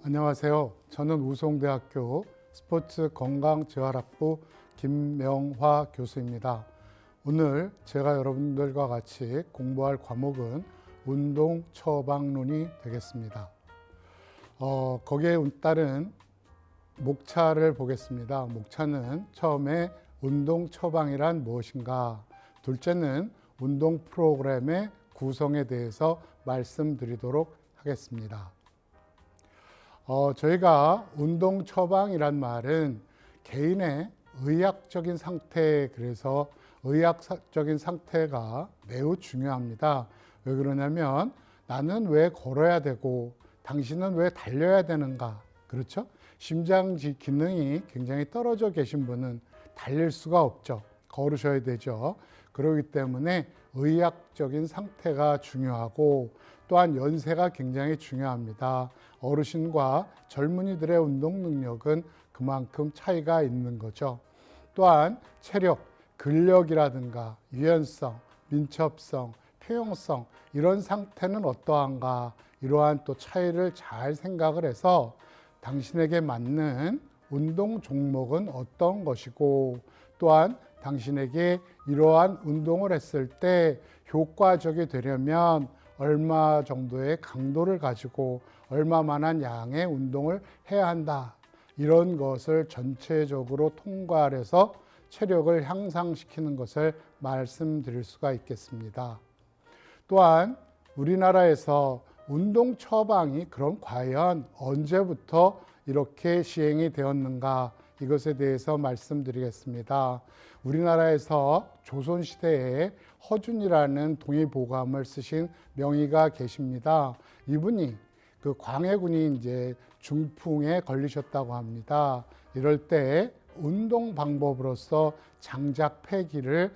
안녕하세요. 저는 우송대학교 스포츠건강재활학부 김명화 교수입니다. 오늘 제가 여러분들과 같이 공부할 과목은 운동 처방론이 되겠습니다. 거기에 따른 목차를 보겠습니다. 목차는 처음에 운동 처방이란 무엇인가, 둘째는 운동 프로그램의 구성에 대해서 말씀드리도록 하겠습니다. 저희가 운동 처방이란 말은 개인의 의학적인 상태, 그래서 의학적인 상태가 매우 중요합니다. 왜 그러냐면 나는 왜 걸어야 되고 당신은 왜 달려야 되는가, 그렇죠? 심장 기능이 굉장히 떨어져 계신 분은 달릴 수가 없죠. 걸으셔야 되죠. 그렇기 때문에 의학적인 상태가 중요하고 또한 연세가 굉장히 중요합니다. 어르신과 젊은이들의 운동 능력은 그만큼 차이가 있는 거죠. 또한 체력, 근력이라든가 유연성, 민첩성, 표용성 이런 상태는 어떠한가, 이러한 또 차이를 잘 생각을 해서 당신에게 맞는 운동 종목은 어떤 것이고, 또한 당신에게 이러한 운동을 했을 때 효과적이 되려면 얼마 정도의 강도를 가지고 얼마만한 양의 운동을 해야 한다, 이런 것을 전체적으로 통괄해서 체력을 향상시키는 것을 말씀드릴 수가 있겠습니다. 또한 우리나라에서 운동 처방이 그럼 과연 언제부터 이렇게 시행이 되었는가, 이것에 대해서 말씀드리겠습니다. 우리나라에서 조선시대에 허준이라는 동의보감을 쓰신 명의가 계십니다. 이분이 그 광해군이 이제 중풍에 걸리셨다고 합니다. 이럴 때 운동 방법으로서 장작 패기를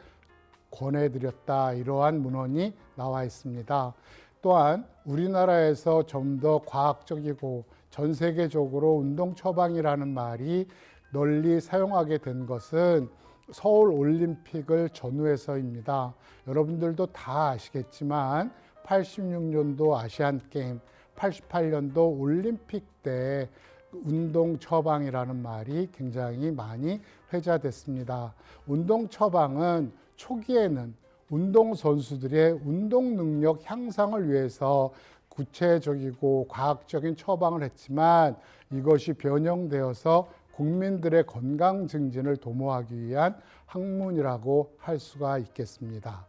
권해드렸다, 이러한 문헌이 나와 있습니다. 또한 우리나라에서 좀 더 과학적이고 전 세계적으로 운동 처방이라는 말이 널리 사용하게 된 것은 서울 올림픽을 전후해서입니다. 여러분들도 다 아시겠지만 86년도 아시안 게임, 88년도 올림픽 때 운동 처방이라는 말이 굉장히 많이 회자됐습니다. 운동 처방은 초기에는 운동선수들의 운동 능력 향상을 위해서 구체적이고 과학적인 처방을 했지만 이것이 변형되어서 국민들의 건강 증진을 도모하기 위한 학문이라고 할 수가 있겠습니다.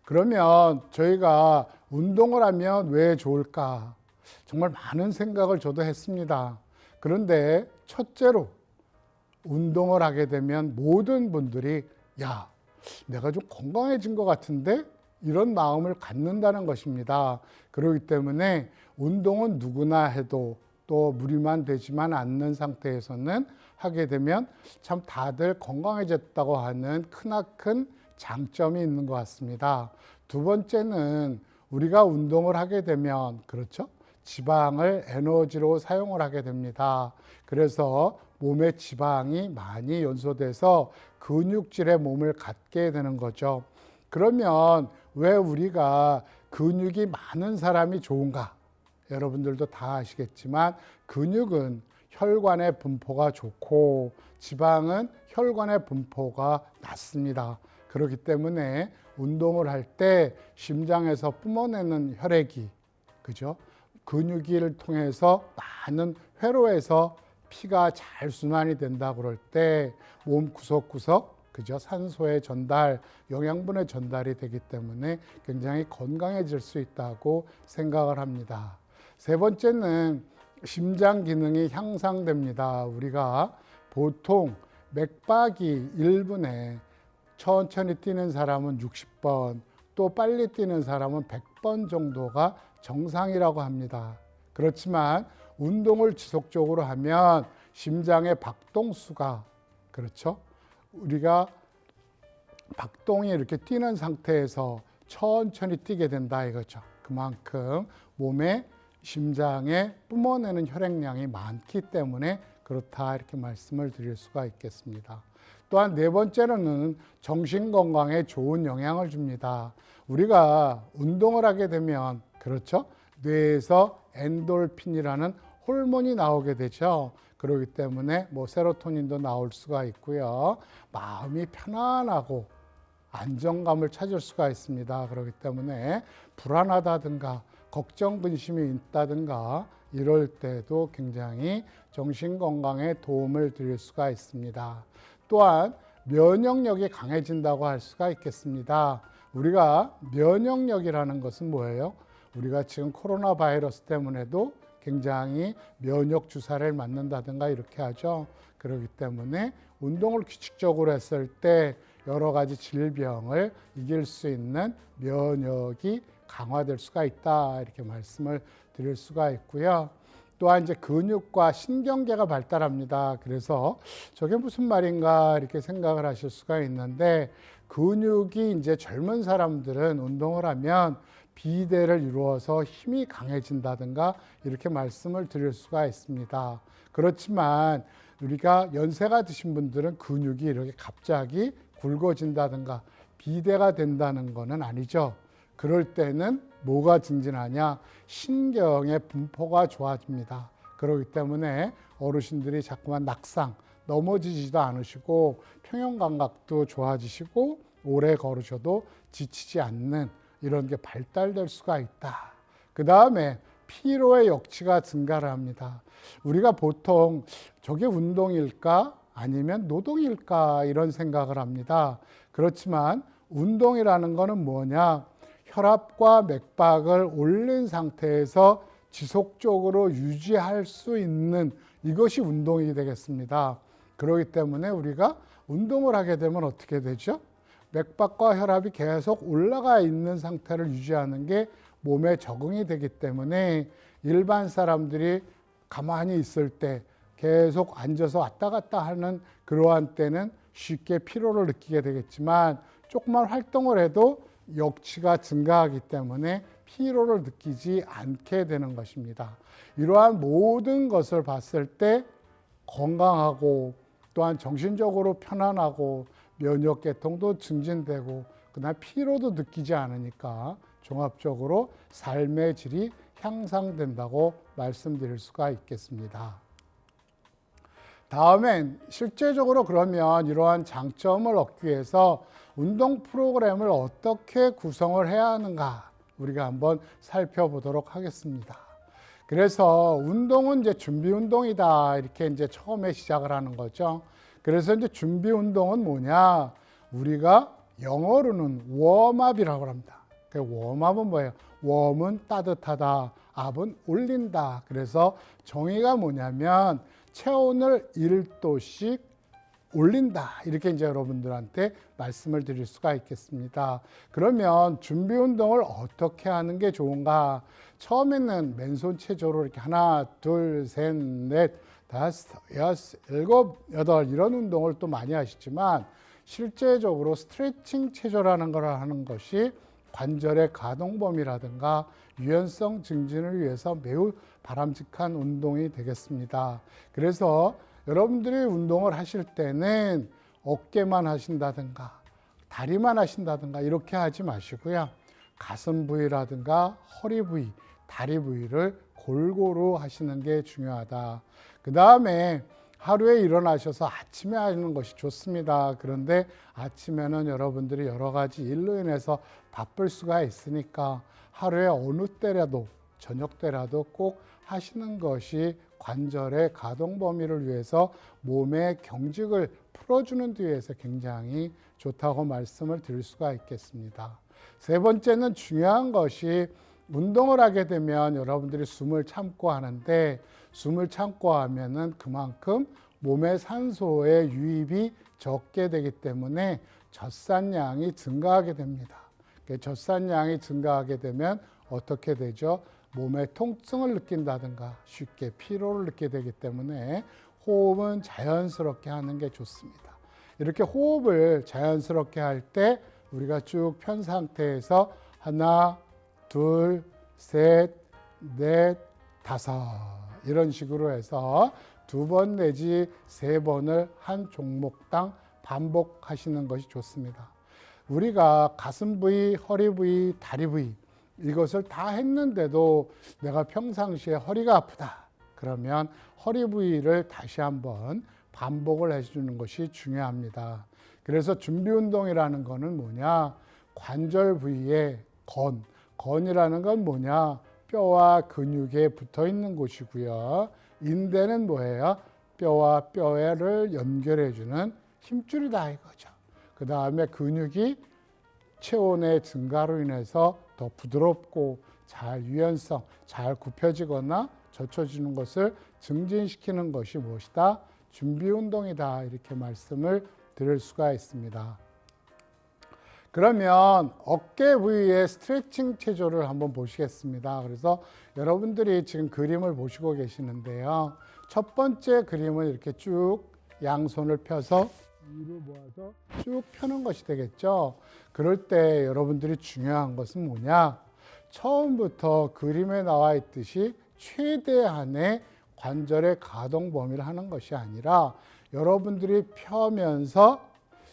그러면 저희가 운동을 하면 왜 좋을까? 정말 많은 생각을 저도 했습니다. 그런데 첫째로 운동을 하게 되면 모든 분들이 야, 내가 좀 건강해진 것 같은데? 이런 마음을 갖는다는 것입니다. 그렇기 때문에 운동은 누구나 해도 또 무리만 되지만 않는 상태에서는 하게 되면 참 다들 건강해졌다고 하는 크나큰 장점이 있는 것 같습니다. 두 번째는 우리가 운동을 하게 되면, 그렇죠? 지방을 에너지로 사용을 하게 됩니다. 그래서 몸에 지방이 많이 연소돼서 근육질의 몸을 갖게 되는 거죠. 그러면 왜 우리가 근육이 많은 사람이 좋은가? 여러분들도 다 아시겠지만 근육은 혈관의 분포가 좋고 지방은 혈관의 분포가 낮습니다. 그렇기 때문에 운동을 할 때 심장에서 뿜어내는 혈액이, 그죠? 근육을 통해서 많은 회로에서 피가 잘 순환이 된다 그럴 때 몸 구석구석, 그죠? 산소의 전달, 영양분의 전달이 되기 때문에 굉장히 건강해질 수 있다고 생각을 합니다. 세 번째는 심장 기능이 향상됩니다. 우리가 보통 맥박이 1분에 천천히 뛰는 사람은 60번, 또 빨리 뛰는 사람은 100번 정도가 정상이라고 합니다. 그렇지만 운동을 지속적으로 하면 심장의 박동수가, 그렇죠? 우리가 박동이 이렇게 뛰는 상태에서 천천히 뛰게 된다 이거죠. 그만큼 몸에 심장에 뿜어내는 혈액량이 많기 때문에 그렇다, 이렇게 말씀을 드릴 수가 있겠습니다. 또한 네 번째로는 정신 건강에 좋은 영향을 줍니다. 우리가 운동을 하게 되면, 그렇죠? 뇌에서 엔돌핀이라는 호르몬이 나오게 되죠. 그렇기 때문에 세로토닌도 나올 수가 있고요. 마음이 편안하고 안정감을 찾을 수가 있습니다. 그렇기 때문에 불안하다든가 걱정, 근심이 있다든가 이럴 때도 굉장히 정신건강에 도움을 드릴 수가 있습니다. 또한 면역력이 강해진다고 할 수가 있겠습니다. 우리가 면역력이라는 것은 뭐예요? 우리가 지금 코로나 바이러스 때문에도 굉장히 면역 주사를 맞는다든가 이렇게 하죠. 그렇기 때문에 운동을 규칙적으로 했을 때 여러 가지 질병을 이길 수 있는 면역이 강화될 수가 있다, 이렇게 말씀을 드릴 수가 있고요. 또한 이제 근육과 신경계가 발달합니다. 그래서 저게 무슨 말인가 이렇게 생각을 하실 수가 있는데, 근육이 이제 젊은 사람들은 운동을 하면 비대를 이루어서 힘이 강해진다든가 이렇게 말씀을 드릴 수가 있습니다. 그렇지만 우리가 연세가 드신 분들은 근육이 이렇게 갑자기 굵어진다든가 비대가 된다는 것은 아니죠. 그럴 때는 뭐가 증진하냐? 신경의 분포가 좋아집니다. 그렇기 때문에 어르신들이 자꾸만 낙상, 넘어지지도 않으시고 평형감각도 좋아지시고 오래 걸으셔도 지치지 않는 이런 게 발달될 수가 있다. 그 다음에 피로의 역치가 증가를 합니다. 우리가 보통 저게 운동일까 아니면 노동일까 이런 생각을 합니다. 그렇지만 운동이라는 거는 뭐냐? 혈압과 맥박을 올린 상태에서 지속적으로 유지할 수 있는 이것이 운동이 되겠습니다. 그렇기 때문에 우리가 운동을 하게 되면 어떻게 되죠? 맥박과 혈압이 계속 올라가 있는 상태를 유지하는 게 몸에 적응이 되기 때문에 일반 사람들이 가만히 있을 때 계속 앉아서 왔다 갔다 하는 그러한 때는 쉽게 피로를 느끼게 되겠지만 조금만 활동을 해도 역치가 증가하기 때문에 피로를 느끼지 않게 되는 것입니다. 이러한 모든 것을 봤을 때 건강하고 또한 정신적으로 편안하고 면역계통도 증진되고 그다음 피로도 느끼지 않으니까 종합적으로 삶의 질이 향상된다고 말씀드릴 수가 있겠습니다. 다음엔 실제적으로 그러면 이러한 장점을 얻기 위해서 운동 프로그램을 어떻게 구성을 해야 하는가 우리가 한번 살펴보도록 하겠습니다. 그래서 운동은 이제 준비 운동이다 이렇게 이제 처음에 시작을 하는 거죠. 그래서 이제 준비 운동은 뭐냐? 우리가 영어로는 웜업이라고 합니다. 그 웜업은 뭐예요? 웜은 따뜻하다, 업은 올린다. 그래서 정의가 뭐냐면 체온을 1도씩 올린다. 이렇게 이제 여러분들한테 말씀을 드릴 수가 있겠습니다. 그러면 준비 운동을 어떻게 하는 게 좋은가? 처음에는 맨손 체조로 이렇게 하나, 둘, 셋, 넷, 다섯, 여섯, 일곱, 여덟 이런 운동을 또 많이 하시지만 실제적으로 스트레칭 체조라는 걸 하는 것이 관절의 가동 범위라든가 유연성 증진을 위해서 매우 바람직한 운동이 되겠습니다. 그래서 여러분들이 운동을 하실 때는 어깨만 하신다든가 다리만 하신다든가 이렇게 하지 마시고요. 가슴 부위라든가 허리 부위, 다리 부위를 골고루 하시는 게 중요하다. 그 다음에 하루에 일어나셔서 아침에 하는 것이 좋습니다. 그런데 아침에는 여러분들이 여러 가지 일로 인해서 바쁠 수가 있으니까 하루에 어느 때라도 저녁 때라도 꼭 하시는 것이 관절의 가동 범위를 위해서 몸의 경직을 풀어주는 데 위해서 굉장히 좋다고 말씀을 드릴 수가 있겠습니다. 세 번째는 중요한 것이 운동을 하게 되면 여러분들이 숨을 참고 하는데 숨을 참고 하면은 그만큼 몸의 산소의 유입이 적게 되기 때문에 젖산량이 증가하게 됩니다. 젖산량이 증가하게 되면 어떻게 되죠? 몸의 통증을 느낀다든가 쉽게 피로를 느끼게 되기 때문에 호흡은 자연스럽게 하는 게 좋습니다. 이렇게 호흡을 자연스럽게 할 때 우리가 쭉 편 상태에서 하나, 둘, 셋, 넷, 다섯 이런 식으로 해서 2번 내지 3번을 한 종목당 반복하시는 것이 좋습니다. 우리가 가슴 부위, 허리 부위, 다리 부위 이것을 다 했는데도 내가 평상시에 허리가 아프다. 그러면 허리 부위를 다시 한번 반복을 해주는 것이 중요합니다. 그래서 준비 운동이라는 거는 뭐냐? 관절 부위의 건이라는 건 뭐냐? 뼈와 근육에 붙어 있는 곳이고요. 인대는 뭐예요? 뼈와 뼈를 연결해 주는 힘줄이다 이거죠. 그 다음에 근육이 체온의 증가로 인해서 더 부드럽고 잘 유연성, 잘 굽혀지거나 젖혀지는 것을 증진시키는 것이 무엇이다? 준비 운동이다. 이렇게 말씀을 드릴 수가 있습니다. 그러면 어깨 부위의 스트레칭 체조를 한번 보시겠습니다. 그래서 여러분들이 지금 그림을 보시고 계시는데요. 첫 번째 그림은 이렇게 쭉 양손을 펴서 위로 모아서 쭉 펴는 것이 되겠죠. 그럴 때 여러분들이 중요한 것은 뭐냐? 처음부터 그림에 나와 있듯이 최대한의 관절의 가동 범위를 하는 것이 아니라 여러분들이 펴면서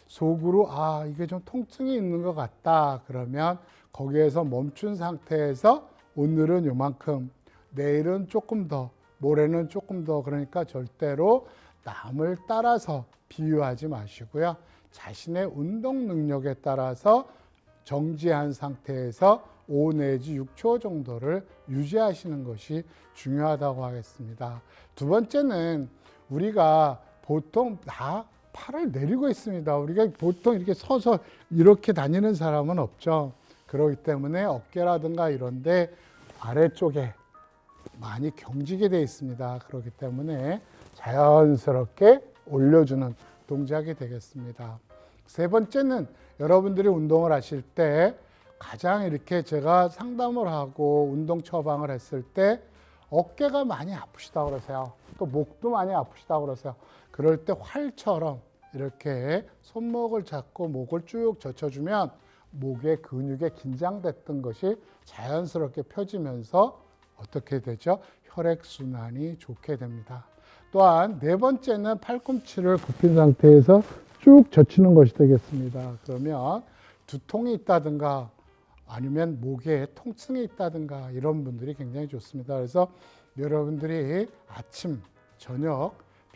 속으로 이게 좀 통증이 있는 것 같다. 그러면 거기에서 멈춘 상태에서 오늘은 요만큼, 내일은 조금 더, 모레는 조금 더, 그러니까 절대로 남을 따라서 비유하지 마시고요. 자신의 운동 능력에 따라서 정지한 상태에서 5 내지 6초 정도를 유지하시는 것이 중요하다고 하겠습니다. 두 번째는 우리가 보통 다 팔을 내리고 있습니다. 우리가 보통 이렇게 서서 이렇게 다니는 사람은 없죠. 그렇기 때문에 어깨라든가 이런데 아래쪽에 많이 경직이 되어 있습니다. 그렇기 때문에 자연스럽게 올려주는 동작이 되겠습니다. 세 번째는 여러분들이 운동을 하실 때 가장 이렇게 제가 상담을 하고 운동 처방을 했을 때 어깨가 많이 아프시다고 그러세요. 또 목도 많이 아프시다고 그러세요. 그럴 때 활처럼 이렇게 손목을 잡고 목을 쭉 젖혀주면 목의 근육에 긴장됐던 것이 자연스럽게 펴지면서 어떻게 되죠? 혈액순환이 좋게 됩니다. 또한 네 번째는 팔꿈치를 굽힌 상태에서 쭉 젖히는 것이 되겠습니다. 그러면 두통이 있다든가 아니면 목에 통증이 있다든가 이런 분들이 굉장히 좋습니다. 그래서 여러분들이 아침, 저녁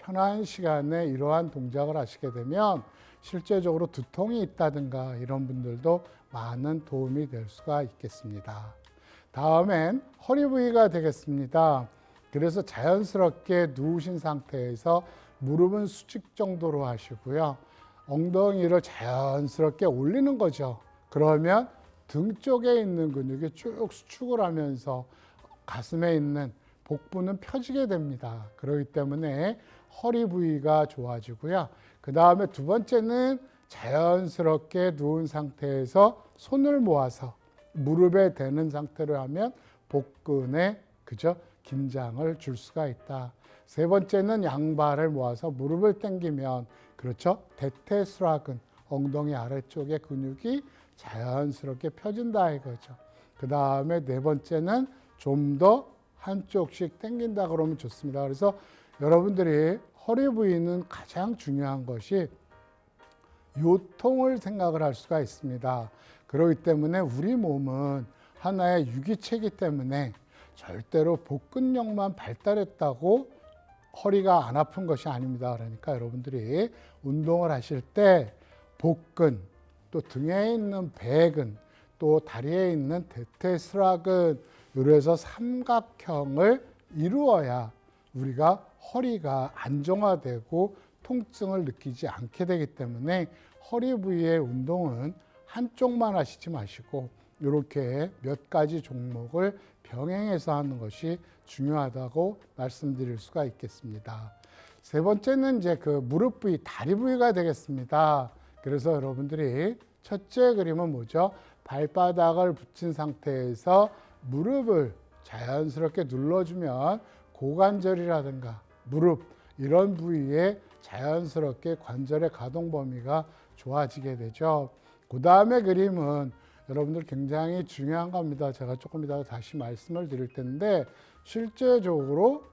편한 시간에 이러한 동작을 하시게 되면 실제적으로 두통이 있다든가 이런 분들도 많은 도움이 될 수가 있겠습니다. 다음엔 허리 부위가 되겠습니다. 그래서 자연스럽게 누우신 상태에서 무릎은 수직 정도로 하시고요. 엉덩이를 자연스럽게 올리는 거죠. 그러면 등 쪽에 있는 근육이 쭉 수축을 하면서 가슴에 있는 복부는 펴지게 됩니다. 그렇기 때문에 허리 부위가 좋아지고요. 그 다음에 두 번째는 자연스럽게 누운 상태에서 손을 모아서 무릎에 대는 상태로 하면 복근에 긴장을 줄 수가 있다. 세 번째는 양발을 모아서 무릎을 당기면 대퇴수락근 엉덩이 아래쪽의 근육이 자연스럽게 펴진다 이거죠. 그 다음에 네 번째는 좀 더 한쪽씩 당긴다 그러면 좋습니다. 그래서 여러분들이 허리 부위는 가장 중요한 것이 요통을 생각을 할 수가 있습니다. 그렇기 때문에 우리 몸은 하나의 유기체이기 때문에 절대로 복근력만 발달했다고 허리가 안 아픈 것이 아닙니다. 그러니까 여러분들이 운동을 하실 때 복근, 또 등에 있는 배근, 또 다리에 있는 대퇴수락근, 이래서 삼각형을 이루어야 우리가 허리가 안정화되고 통증을 느끼지 않게 되기 때문에 허리 부위의 운동은 한쪽만 하시지 마시고 이렇게 몇 가지 종목을 병행해서 하는 것이 중요하다고 말씀드릴 수가 있겠습니다. 세 번째는 이제 그 무릎 부위, 다리 부위가 되겠습니다. 그래서 여러분들이 첫째 그림은 뭐죠? 발바닥을 붙인 상태에서 무릎을 자연스럽게 눌러주면 고관절이라든가 무릎 이런 부위에 자연스럽게 관절의 가동 범위가 좋아지게 되죠. 그 다음에 그림은 여러분들 굉장히 중요한 겁니다. 제가 조금 이따가 다시 말씀을 드릴 텐데 실제적으로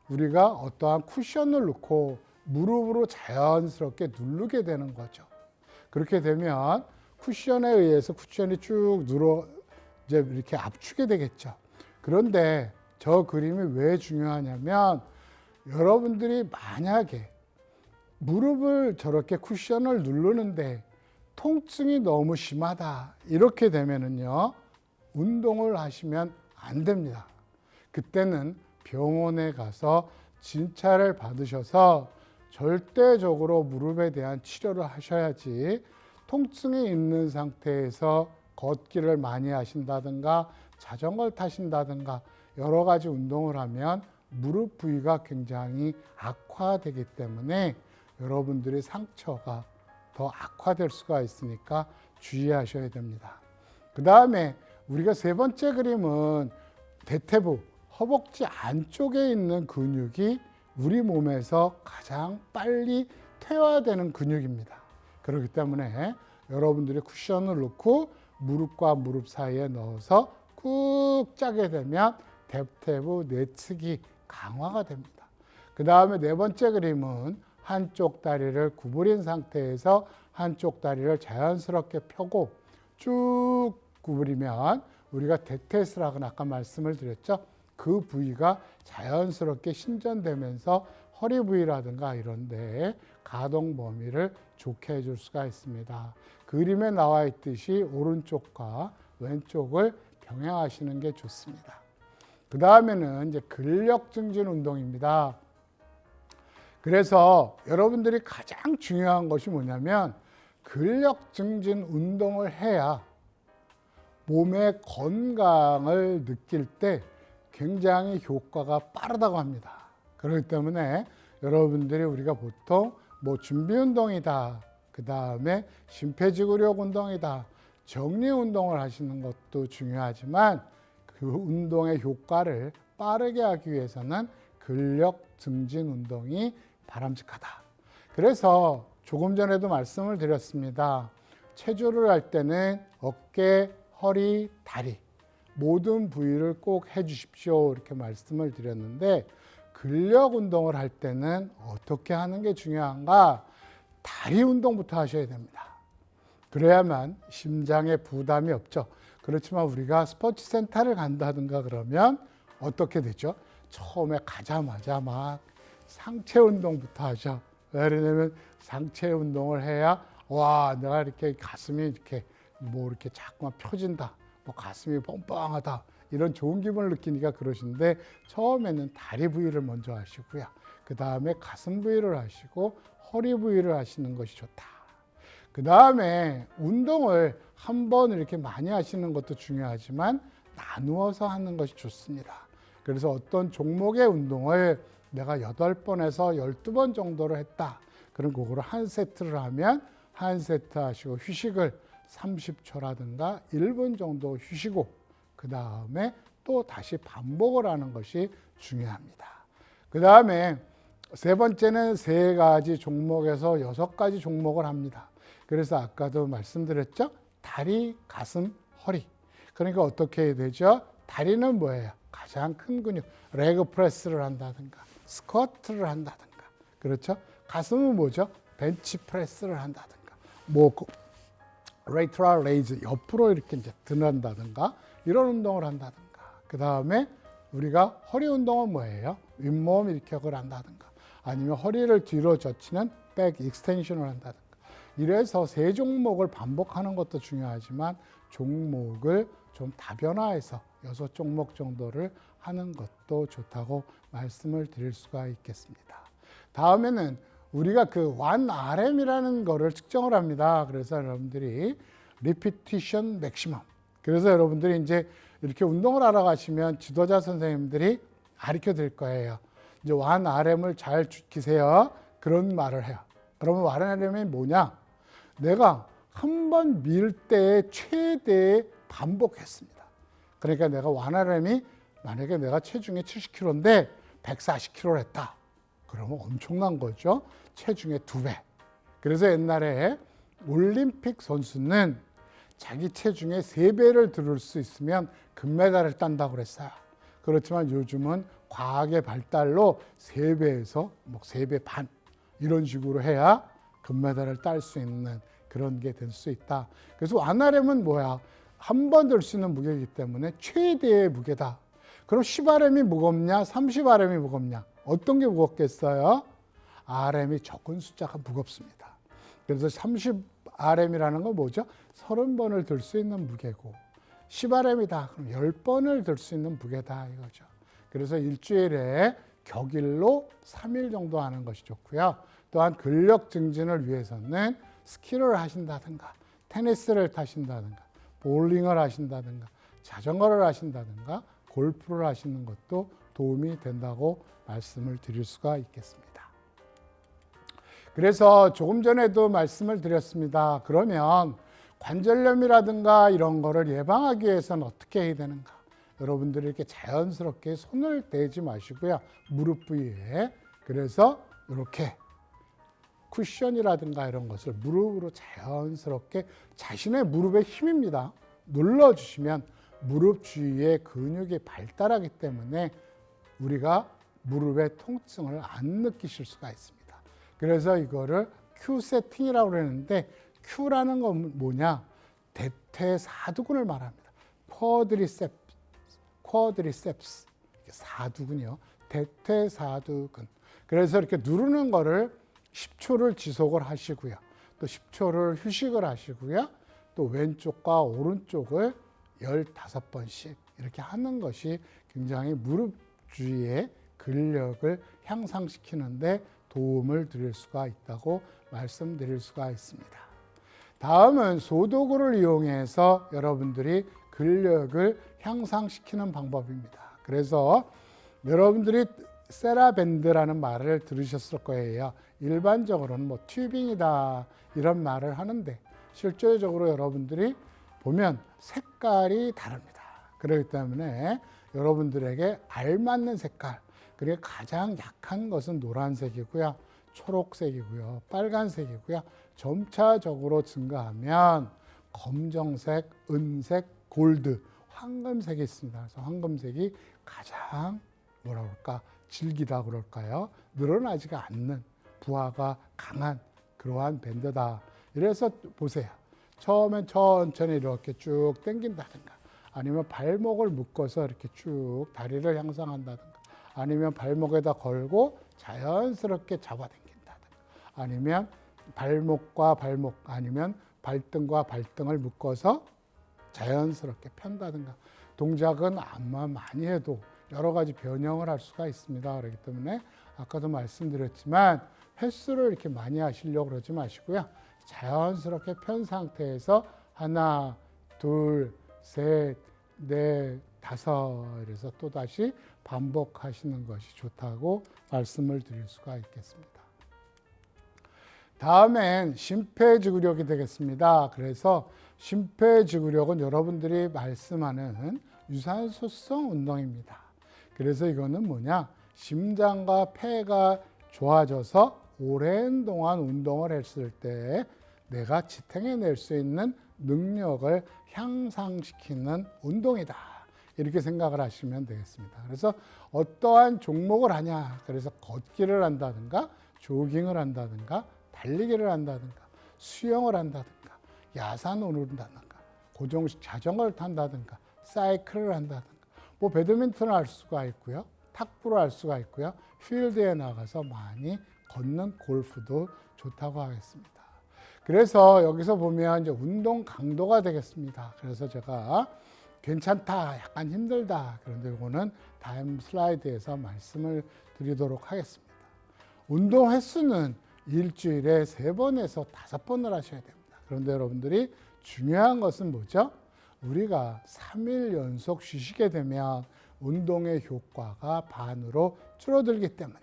우리가 어떠한 쿠션을 넣고 무릎으로 자연스럽게 누르게 되는 거죠. 그렇게 되면 쿠션에 의해서 쿠션이 쭉 이제 이렇게 압축이 되겠죠. 그런데 저 그림이 왜 중요하냐면 여러분들이 만약에 무릎을 저렇게 쿠션을 누르는데 통증이 너무 심하다 이렇게 되면은요 운동을 하시면 안 됩니다. 그때는 병원에 가서 진찰을 받으셔서 절대적으로 무릎에 대한 치료를 하셔야지 통증이 있는 상태에서 걷기를 많이 하신다든가 자전거를 타신다든가 여러 가지 운동을 하면 무릎 부위가 굉장히 악화되기 때문에 여러분들의 상처가 더 악화될 수가 있으니까 주의하셔야 됩니다. 그 다음에 우리가 세 번째 그림은 대퇴부, 허벅지 안쪽에 있는 근육이 우리 몸에서 가장 빨리 퇴화되는 근육입니다. 그렇기 때문에 여러분들이 쿠션을 놓고 무릎과 무릎 사이에 넣어서 꾹 짜게 되면 대퇴부 내측이 강화가 됩니다. 그 다음에 네 번째 그림은 한쪽 다리를 구부린 상태에서 한쪽 다리를 자연스럽게 펴고 쭉 구부리면 우리가 대퇴스락은 아까 말씀을 드렸죠. 그 부위가 자연스럽게 신전되면서 허리 부위라든가 이런 데에 가동 범위를 좋게 해줄 수가 있습니다. 그림에 나와 있듯이 오른쪽과 왼쪽을 병행하시는 게 좋습니다. 그 다음에는 이제 근력 증진 운동입니다. 그래서 여러분들이 가장 중요한 것이 뭐냐면 근력 증진 운동을 해야 몸의 건강을 느낄 때 굉장히 효과가 빠르다고 합니다. 그렇기 때문에 여러분들이 우리가 보통 뭐 준비 운동이다, 그 다음에 심폐지구력 운동이다, 정리 운동을 하시는 것도 중요하지만 그 운동의 효과를 빠르게 하기 위해서는 근력 증진 운동이 바람직하다. 그래서 조금 전에도 말씀을 드렸습니다. 체조를 할 때는 어깨, 허리, 다리 모든 부위를 꼭 해주십시오 이렇게 말씀을 드렸는데 근력 운동을 할 때는 어떻게 하는 게 중요한가? 다리 운동부터 하셔야 됩니다. 그래야만 심장에 부담이 없죠. 그렇지만 우리가 스포츠 센터를 간다든가 그러면 어떻게 되죠? 처음에 가자마자 막 상체 운동부터 하죠. 왜 그러냐면 상체 운동을 해야 와 내가 이렇게 가슴이 이렇게 뭐 이렇게 자꾸만 펴진다. 뭐 가슴이 뻥뻥하다. 이런 좋은 기분을 느끼니까 그러신데 처음에는 다리 부위를 먼저 하시고요. 그 다음에 가슴 부위를 하시고 허리 부위를 하시는 것이 좋다. 그 다음에 운동을 한 번 이렇게 많이 하시는 것도 중요하지만 나누어서 하는 것이 좋습니다. 그래서 어떤 종목의 운동을 내가 8번에서 12번 정도로 했다. 그럼 그거를 한 세트를 하면 한 세트 하시고 휴식을 30초라든가 1분 정도 쉬시고 그 다음에 또 다시 반복을 하는 것이 중요합니다. 그 다음에 세 번째는 3가지 종목에서 6가지 종목을 합니다. 그래서 아까도 말씀드렸죠? 다리, 가슴, 허리. 그러니까 어떻게 해야 되죠? 다리는 뭐예요? 가장 큰 근육. 레그 프레스를 한다든가 스쿼트를 한다든가 그렇죠? 가슴은 뭐죠? 벤치 프레스를 한다든가 뭐 레이트럴 레이즈 옆으로 이렇게 이제 드는다든가 이런 운동을 한다든가 그 다음에 우리가 허리 운동은 뭐예요? 윗몸 일으켜을 한다든가 아니면 허리를 뒤로 젖히는 백 익스텐션을 한다든가 이래서 3종목을 반복하는 것도 중요하지만 종목을 좀 다변화해서 6종목 정도를 하는 것도 좋다고 말씀을 드릴 수가 있겠습니다. 다음에는 우리가 그 1RM이라는 거를 측정을 합니다. 그래서 여러분들이 repetition maximum. 그래서 여러분들이 이제 이렇게 운동을 하러 가시면 지도자 선생님들이 가르쳐 드릴 거예요. 이제 1RM을 잘 지키세요. 그런 말을 해요. 그러면 1RM이 뭐냐? 내가 한 번 밀 때 최대 반복했습니다. 그러니까 내가 1RM이 만약에 내가 체중이 70kg인데 140kg를 했다. 그러면 엄청난 거죠. 체중의 2배. 그래서 옛날에 올림픽 선수는 자기 체중의 3배를 들을 수 있으면 금메달을 딴다고 그랬어요. 그렇지만 요즘은 과학의 발달로 3배에서 뭐 3배 반 이런 식으로 해야 금메달을 딸 수 있는 그런 게 될 수 있다. 그래서 1RM은 뭐야? 한 번 들 수 있는 무게이기 때문에 최대의 무게다. 그럼 10rm이 무겁냐? 30rm이 무겁냐? 어떤 게 무겁겠어요? rm이 적은 숫자가 무겁습니다. 그래서 30rm이라는 건 뭐죠? 30번을 들 수 있는 무게고 10rm이다. 그럼 10번을 들 수 있는 무게다 이거죠. 그래서 일주일에 격일로 3일 정도 하는 것이 좋고요. 또한 근력 증진을 위해서는 스키를 하신다든가 테니스를 타신다든가 볼링을 하신다든가 자전거를 하신다든가 골프를 하시는 것도 도움이 된다고 말씀을 드릴 수가 있겠습니다. 그래서 조금 전에도 말씀을 드렸습니다. 그러면 관절염이라든가 이런 거를 예방하기 위해서는 어떻게 해야 되는가? 여러분들이 이렇게 자연스럽게 손을 대지 마시고요. 무릎 부위에. 그래서 이렇게 쿠션이라든가 이런 것을 무릎으로 자연스럽게 자신의 무릎의 힘입니다. 눌러주시면 무릎 주위에 근육이 발달하기 때문에 우리가 무릎의 통증을 안 느끼실 수가 있습니다. 그래서 이거를 Q 세팅이라고 그러는데 Q라는 건 뭐냐? 대퇴사두근을 말합니다. 쿼드리셉스 사두근이요. 대퇴사두근. 그래서 이렇게 누르는 거를 10초를 지속을 하시고요. 또 10초를 휴식을 하시고요. 또 왼쪽과 오른쪽을 15번씩 이렇게 하는 것이 굉장히 무릎 주위의 근력을 향상시키는데 도움을 드릴 수가 있다고 말씀드릴 수가 있습니다. 다음은 소도구를 이용해서 여러분들이 근력을 향상시키는 방법입니다. 그래서 여러분들이 세라밴드라는 말을 들으셨을 거예요. 일반적으로는 뭐 튜빙이다 이런 말을 하는데 실제적으로 여러분들이 보면 색깔이 다릅니다. 그렇기 때문에 여러분들에게 알맞는 색깔, 그리고 가장 약한 것은 노란색이고요, 초록색이고요, 빨간색이고요. 점차적으로 증가하면 검정색, 은색, 골드, 황금색이 있습니다. 그래서 황금색이 가장 뭐라 그럴까? 질기다 그럴까요? 늘어나지가 않는 부하가 강한 그러한 밴드다. 이래서 보세요. 처음엔 천천히 이렇게 쭉 당긴다든가 아니면 발목을 묶어서 이렇게 쭉 다리를 향상한다든가 아니면 발목에다 걸고 자연스럽게 잡아당긴다든가 아니면 발목과 발목 아니면 발등과 발등을 묶어서 자연스럽게 편다든가 동작은 암만 많이 해도 여러 가지 변형을 할 수가 있습니다. 그렇기 때문에 아까도 말씀드렸지만 횟수를 이렇게 많이 하시려고 그러지 마시고요. 자연스럽게 편 상태에서 하나, 둘, 셋, 넷, 다섯 이래서 또다시 반복하시는 것이 좋다고 말씀을 드릴 수가 있겠습니다. 다음엔 심폐지구력이 되겠습니다. 그래서 심폐지구력은 여러분들이 말씀하는 유산소성 운동입니다. 그래서 이거는 뭐냐? 심장과 폐가 좋아져서 오랜 동안 운동을 했을 때 내가 지탱해낼 수 있는 능력을 향상시키는 운동이다. 이렇게 생각을 하시면 되겠습니다. 그래서 어떠한 종목을 하냐? 그래서 걷기를 한다든가 조깅을 한다든가 달리기를 한다든가 수영을 한다든가 야산을 오른다든가 고정식 자전거를 탄다든가 사이클을 한다든가 뭐 배드민턴을 할 수가 있고요. 탁구를 할 수가 있고요. 필드에 나가서 많이 걷는 골프도 좋다고 하겠습니다. 그래서 여기서 보면 이제 운동 강도가 되겠습니다. 그래서 제가 괜찮다, 약간 힘들다. 그런데 이거는 다음 슬라이드에서 말씀을 드리도록 하겠습니다. 운동 횟수는 일주일에 3번에서 5번을 하셔야 됩니다. 그런데 여러분들이 중요한 것은 뭐죠? 우리가 3일 연속 쉬시게 되면 운동의 효과가 반으로 줄어들기 때문에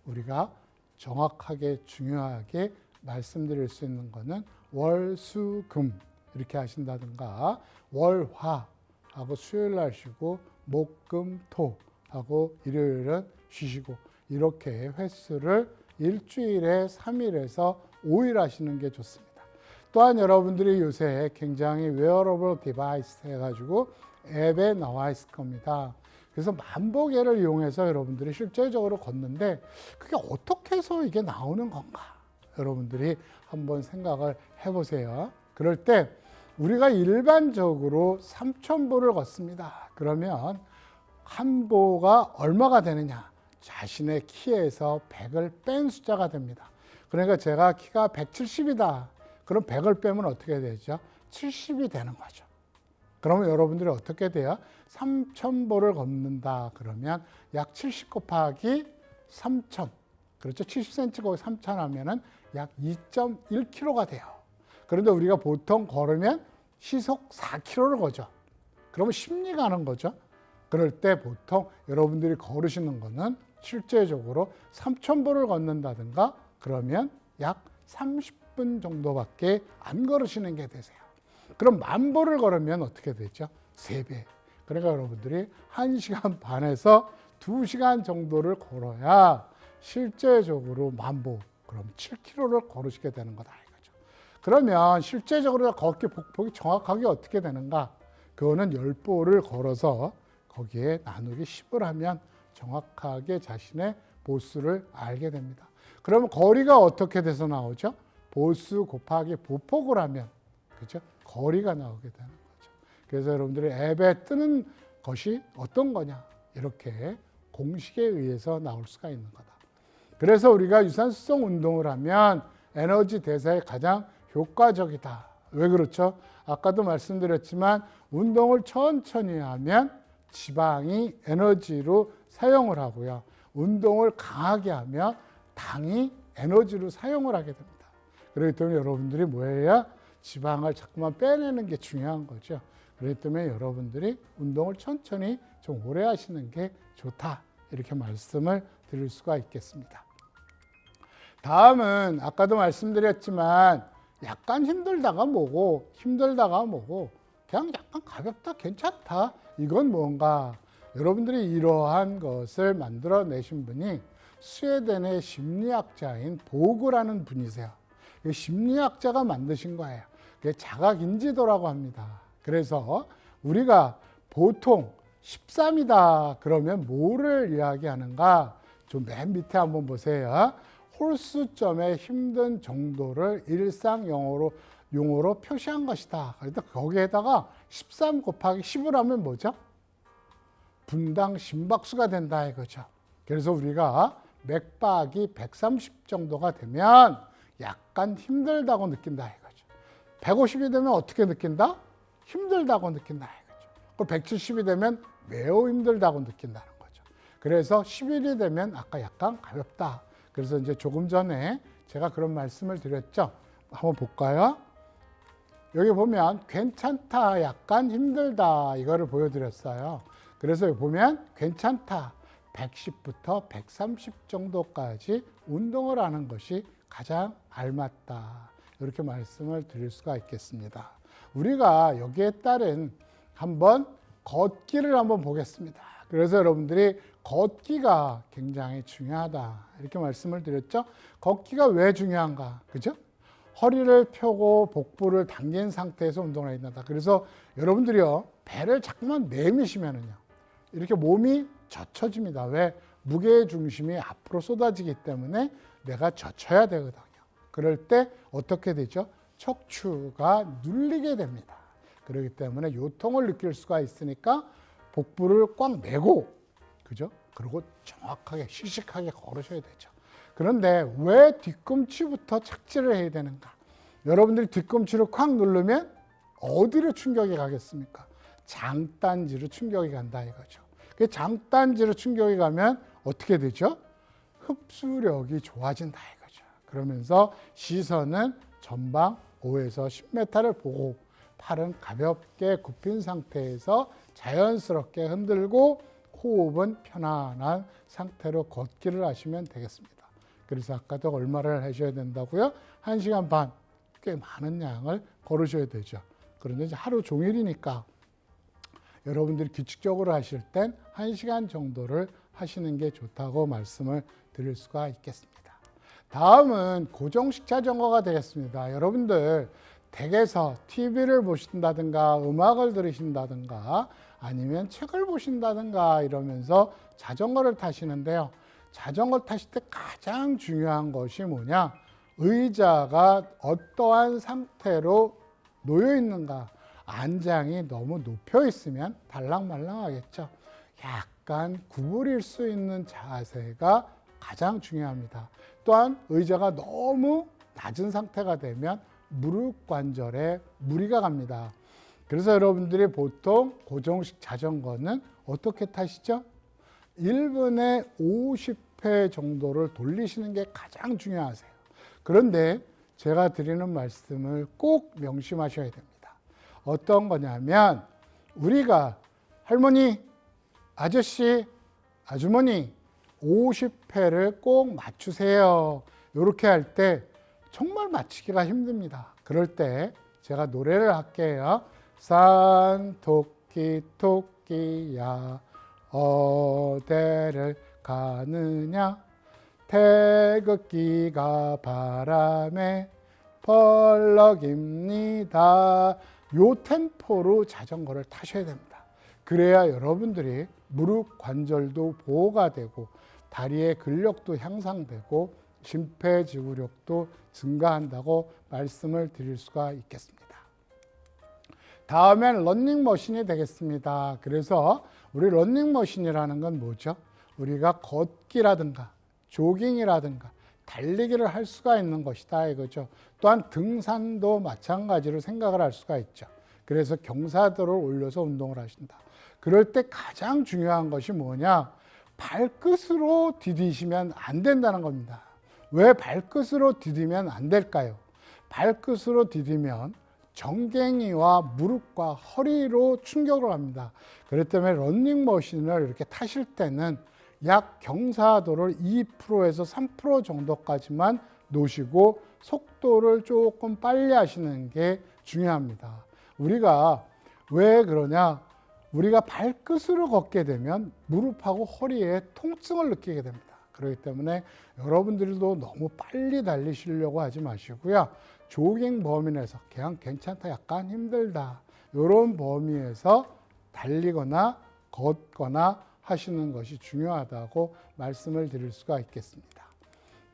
우리가 정확하게 중요하게 말씀드릴 수 있는 것은 월, 수, 금 이렇게 하신다든가 월, 화 하고 수요일 날 쉬고 목, 금, 토 하고 일요일은 쉬시고 이렇게 횟수를 일주일에 3일에서 5일 하시는 게 좋습니다. 또한 여러분들이 요새 굉장히 웨어러블 디바이스 해가지고 앱에 나와 있을 겁니다. 그래서 만보계를 이용해서 여러분들이 실제적으로 걷는데 그게 어떻게 해서 이게 나오는 건가? 여러분들이 한번 생각을 해보세요. 그럴 때 우리가 일반적으로 3,000보를 걷습니다. 그러면 한 보가 얼마가 되느냐? 자신의 키에서 100을 뺀 숫자가 됩니다. 그러니까 제가 키가 170이다. 그럼 100을 빼면 어떻게 되죠? 70이 되는 거죠. 그러면 여러분들이 어떻게 돼요? 3,000보를 걷는다. 그러면 약 70 곱하기 3,000. 그렇죠? 70cm 곱하기 3,000 하면은 약 2.1kg가 돼요. 그런데 우리가 보통 걸으면 시속 4km를 거죠. 그러면 심리 가는 거죠. 그럴 때 보통 여러분들이 걸으시는 거는 실제적으로 3,000보를 걷는다든가 그러면 약 30분 정도밖에 안 걸으시는 게 되세요. 그럼 10,000보를 걸으면 어떻게 되죠? 3배. 그러니까 여러분들이 1시간 반에서 2시간 정도를 걸어야 실제적으로 10,000보, 그럼 7km를 걸으시게 되는 거다 이거죠. 그러면 실제적으로 걷기 복폭이 정확하게 어떻게 되는가? 그거는 10보를 걸어서 거기에 나누기 10을 하면 정확하게 자신의 보수를 알게 됩니다. 그러면 거리가 어떻게 돼서 나오죠? 보수 곱하기 보폭을 하면 그렇죠? 거리가 나오게 되는 거죠. 그래서 여러분들이 앱에 뜨는 것이 어떤 거냐? 이렇게 공식에 의해서 나올 수가 있는 거다. 그래서 우리가 유산소성 운동을 하면 에너지 대사에 가장 효과적이다. 왜 그렇죠? 아까도 말씀드렸지만 운동을 천천히 하면 지방이 에너지로 사용을 하고요. 운동을 강하게 하면 당이 에너지로 사용을 하게 됩니다. 그렇기 때문에 여러분들이 뭐예요? 지방을 자꾸만 빼내는 게 중요한 거죠. 그렇기 때문에 여러분들이 운동을 천천히 좀 오래 하시는 게 좋다. 이렇게 말씀을 드릴 수가 있겠습니다. 다음은 아까도 말씀드렸지만 약간 힘들다가 뭐고 그냥 약간 가볍다 괜찮다 이건 뭔가 여러분들이 이러한 것을 만들어내신 분이 스웨덴의 심리학자인 보그라는 분이세요. 심리학자가 만드신 거예요. 그게 자각인지도라고 합니다. 그래서 우리가 보통 13이다 그러면 뭐를 이야기하는가? 좀 맨 밑에 한번 보세요. 홀수점의 힘든 정도를 일상 용어로 표시한 것이다. 그러니까 거기에다가 13 곱하기 10을 하면 뭐죠? 분당 심박수가 된다 이거죠. 그래서 우리가 맥박이 130 정도가 되면 약간 힘들다고 느낀다 이거죠. 150이 되면 어떻게 느낀다? 힘들다고 느낀다 이거죠. 그리고 170이 되면 매우 힘들다고 느낀다는 거죠. 그래서 11이 되면 아까 약간 가볍다. 그래서 이제 조금 전에 제가 그런 말씀을 드렸죠. 한번 볼까요? 여기 보면 괜찮다, 약간 힘들다 이거를 보여드렸어요. 그래서 여기 보면 괜찮다, 110부터 130 정도까지 운동을 하는 것이 가장 알맞다. 이렇게 말씀을 드릴 수가 있겠습니다. 우리가 여기에 따른 한번 걷기를 한번 보겠습니다. 그래서 여러분들이 걷기가 굉장히 중요하다. 이렇게 말씀을 드렸죠. 걷기가 왜 중요한가? 그죠? 허리를 펴고 복부를 당긴 상태에서 운동을 해야 된다. 그래서 여러분들이요, 배를 자꾸만 내미시면은요, 이렇게 몸이 젖혀집니다. 왜? 무게의 중심이 앞으로 쏟아지기 때문에 내가 젖혀야 되거든요. 그럴 때 어떻게 되죠? 척추가 눌리게 됩니다. 그렇기 때문에 요통을 느낄 수가 있으니까 복부를 꽉 메고, 그죠? 그리고 정확하게 씩씩하게 걸으셔야 되죠. 그런데 왜 뒤꿈치부터 착지를 해야 되는가? 여러분들이 뒤꿈치를 콱 누르면 어디로 충격이 가겠습니까? 장단지로 충격이 간다 이거죠. 그 장단지로 충격이 가면 어떻게 되죠? 흡수력이 좋아진다 이거죠. 그러면서 시선은 전방 5에서 10m를 보고 팔은 가볍게 굽힌 상태에서 자연스럽게 흔들고 호흡은 편안한 상태로 걷기를 하시면 되겠습니다. 그래서 아까도 얼마를 하셔야 된다고요? 1시간 반, 꽤 많은 양을 걸으셔야 되죠. 그런데 이제 하루 종일이니까 여러분들이 규칙적으로 하실 땐 1시간 정도를 하시는 게 좋다고 말씀을 드릴 수가 있겠습니다. 다음은 고정식 자전거가 되겠습니다. 여러분들 댁에서 TV를 보신다든가 음악을 들으신다든가 아니면 책을 보신다든가 이러면서 자전거를 타시는데요. 자전거 타실 때 가장 중요한 것이 뭐냐? 의자가 어떠한 상태로 놓여 있는가? 안장이 너무 높여 있으면 달랑말랑하겠죠. 약간 구부릴 수 있는 자세가 가장 중요합니다. 또한 의자가 너무 낮은 상태가 되면 무릎 관절에 무리가 갑니다. 그래서 여러분들이 보통 고정식 자전거는 어떻게 타시죠? 1분에 50회 정도를 돌리시는 게 가장 중요하세요. 그런데 제가 드리는 말씀을 꼭 명심하셔야 됩니다. 어떤 거냐면 우리가 할머니, 아저씨, 아주머니 50회를 꼭 맞추세요. 이렇게 할 때 정말 맞추기가 힘듭니다. 그럴 때 제가 노래를 할게요. 산토끼 토끼야 어디를 가느냐 태극기가 바람에 펄럭입니다. 요 템포로 자전거를 타셔야 됩니다. 그래야 여러분들이 무릎 관절도 보호가 되고 다리의 근력도 향상되고 심폐지구력도 증가한다고 말씀을 드릴 수가 있겠습니다. 다음엔 러닝머신이 되겠습니다. 그래서 우리 러닝머신이라는 건 뭐죠? 우리가 걷기라든가 조깅이라든가 달리기를 할 수가 있는 것이다 이거죠. 또한 등산도 마찬가지로 생각을 할 수가 있죠. 그래서 경사도를 올려서 운동을 하신다. 그럴 때 가장 중요한 것이 뭐냐? 발끝으로 디디시면 안 된다는 겁니다. 왜 발끝으로 디디면 안 될까요? 발끝으로 디디면 정갱이와 무릎과 허리로 충격을 합니다. 그렇기 때문에 러닝머신을 이렇게 타실 때는 약 경사도를 2%에서 3% 정도까지만 놓으시고 속도를 조금 빨리 하시는 게 중요합니다. 우리가 왜 그러냐? 우리가 발끝으로 걷게 되면 무릎하고 허리에 통증을 느끼게 됩니다. 그렇기 때문에 여러분들도 너무 빨리 달리시려고 하지 마시고요. 조깅 범위 내에서 그냥 괜찮다, 약간 힘들다 이런 범위에서 달리거나 걷거나 하시는 것이 중요하다고 말씀을 드릴 수가 있겠습니다.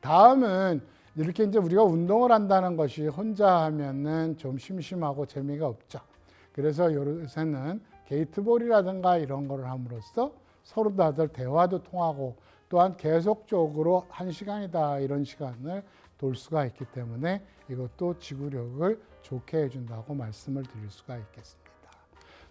다음은 이렇게 이제 우리가 운동을 한다는 것이 혼자 하면은 좀 심심하고 재미가 없죠. 그래서 요새는 게이트볼이라든가 이런 거를 함으로써 서로 다들 대화도 통하고 또한 계속적으로 1시간이다 이런 시간을 돌 수가 있기 때문에 이것도 지구력을 좋게 해준다고 말씀을 드릴 수가 있겠습니다.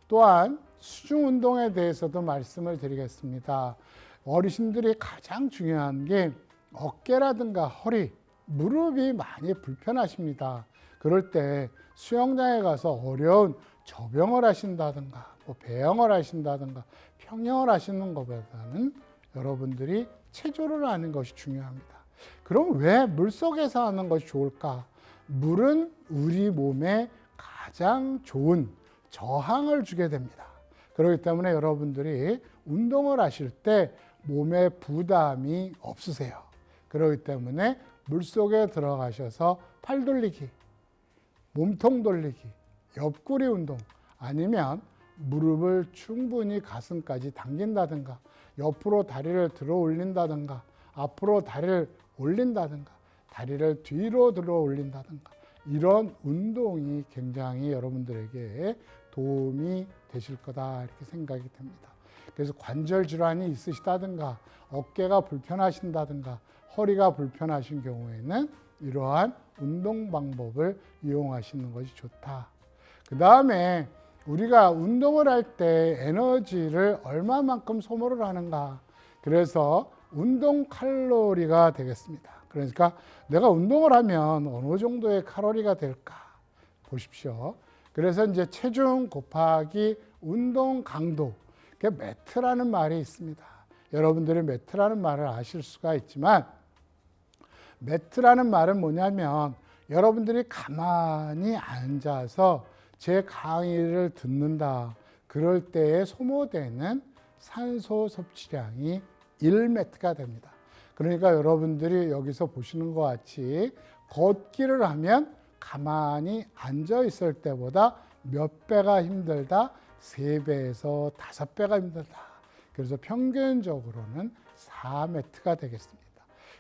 또한 수중 운동에 대해서도 말씀을 드리겠습니다. 어르신들이 가장 중요한 게 어깨라든가 허리, 무릎이 많이 불편하십니다. 그럴 때 수영장에 가서 어려운 접영을 하신다든가 배영을 하신다든가 평영을 하시는 것보다는 여러분들이 체조를 하는 것이 중요합니다. 그럼 왜 물속에서 하는 것이 좋을까? 물은 우리 몸에 가장 좋은 저항을 주게 됩니다. 그렇기 때문에 여러분들이 운동을 하실 때 몸에 부담이 없으세요. 그렇기 때문에 물속에 들어가셔서 팔 돌리기, 몸통 돌리기, 옆구리 운동 아니면 무릎을 충분히 가슴까지 당긴다든가 옆으로 다리를 들어 올린다든가 앞으로 다리를 올린다든가 다리를 뒤로 들어 올린다든가 이런 운동이 굉장히 여러분들에게 도움이 되실 거다 이렇게 생각이 됩니다. 그래서 관절 질환이 있으시다든가 어깨가 불편하신다든가 허리가 불편하신 경우에는 이러한 운동 방법을 이용하시는 것이 좋다. 그 다음에 우리가 운동을 할 때 에너지를 얼마만큼 소모를 하는가. 그래서 운동 칼로리가 되겠습니다. 그러니까 내가 운동을 하면 어느 정도의 칼로리가 될까 보십시오. 그래서 이제 체중 곱하기 운동 강도, 매트라는 말이 있습니다. 여러분들이 매트라는 말을 아실 수가 있지만 매트라는 말은 뭐냐면 여러분들이 가만히 앉아서 제 강의를 듣는다. 그럴 때에 소모되는 산소 섭취량이 1매트가 됩니다. 그러니까 여러분들이 여기서 보시는 것 같이 걷기를 하면 가만히 앉아 있을 때보다 몇 배가 힘들다? 3배에서 5배가 힘들다. 그래서 평균적으로는 4매트가 되겠습니다.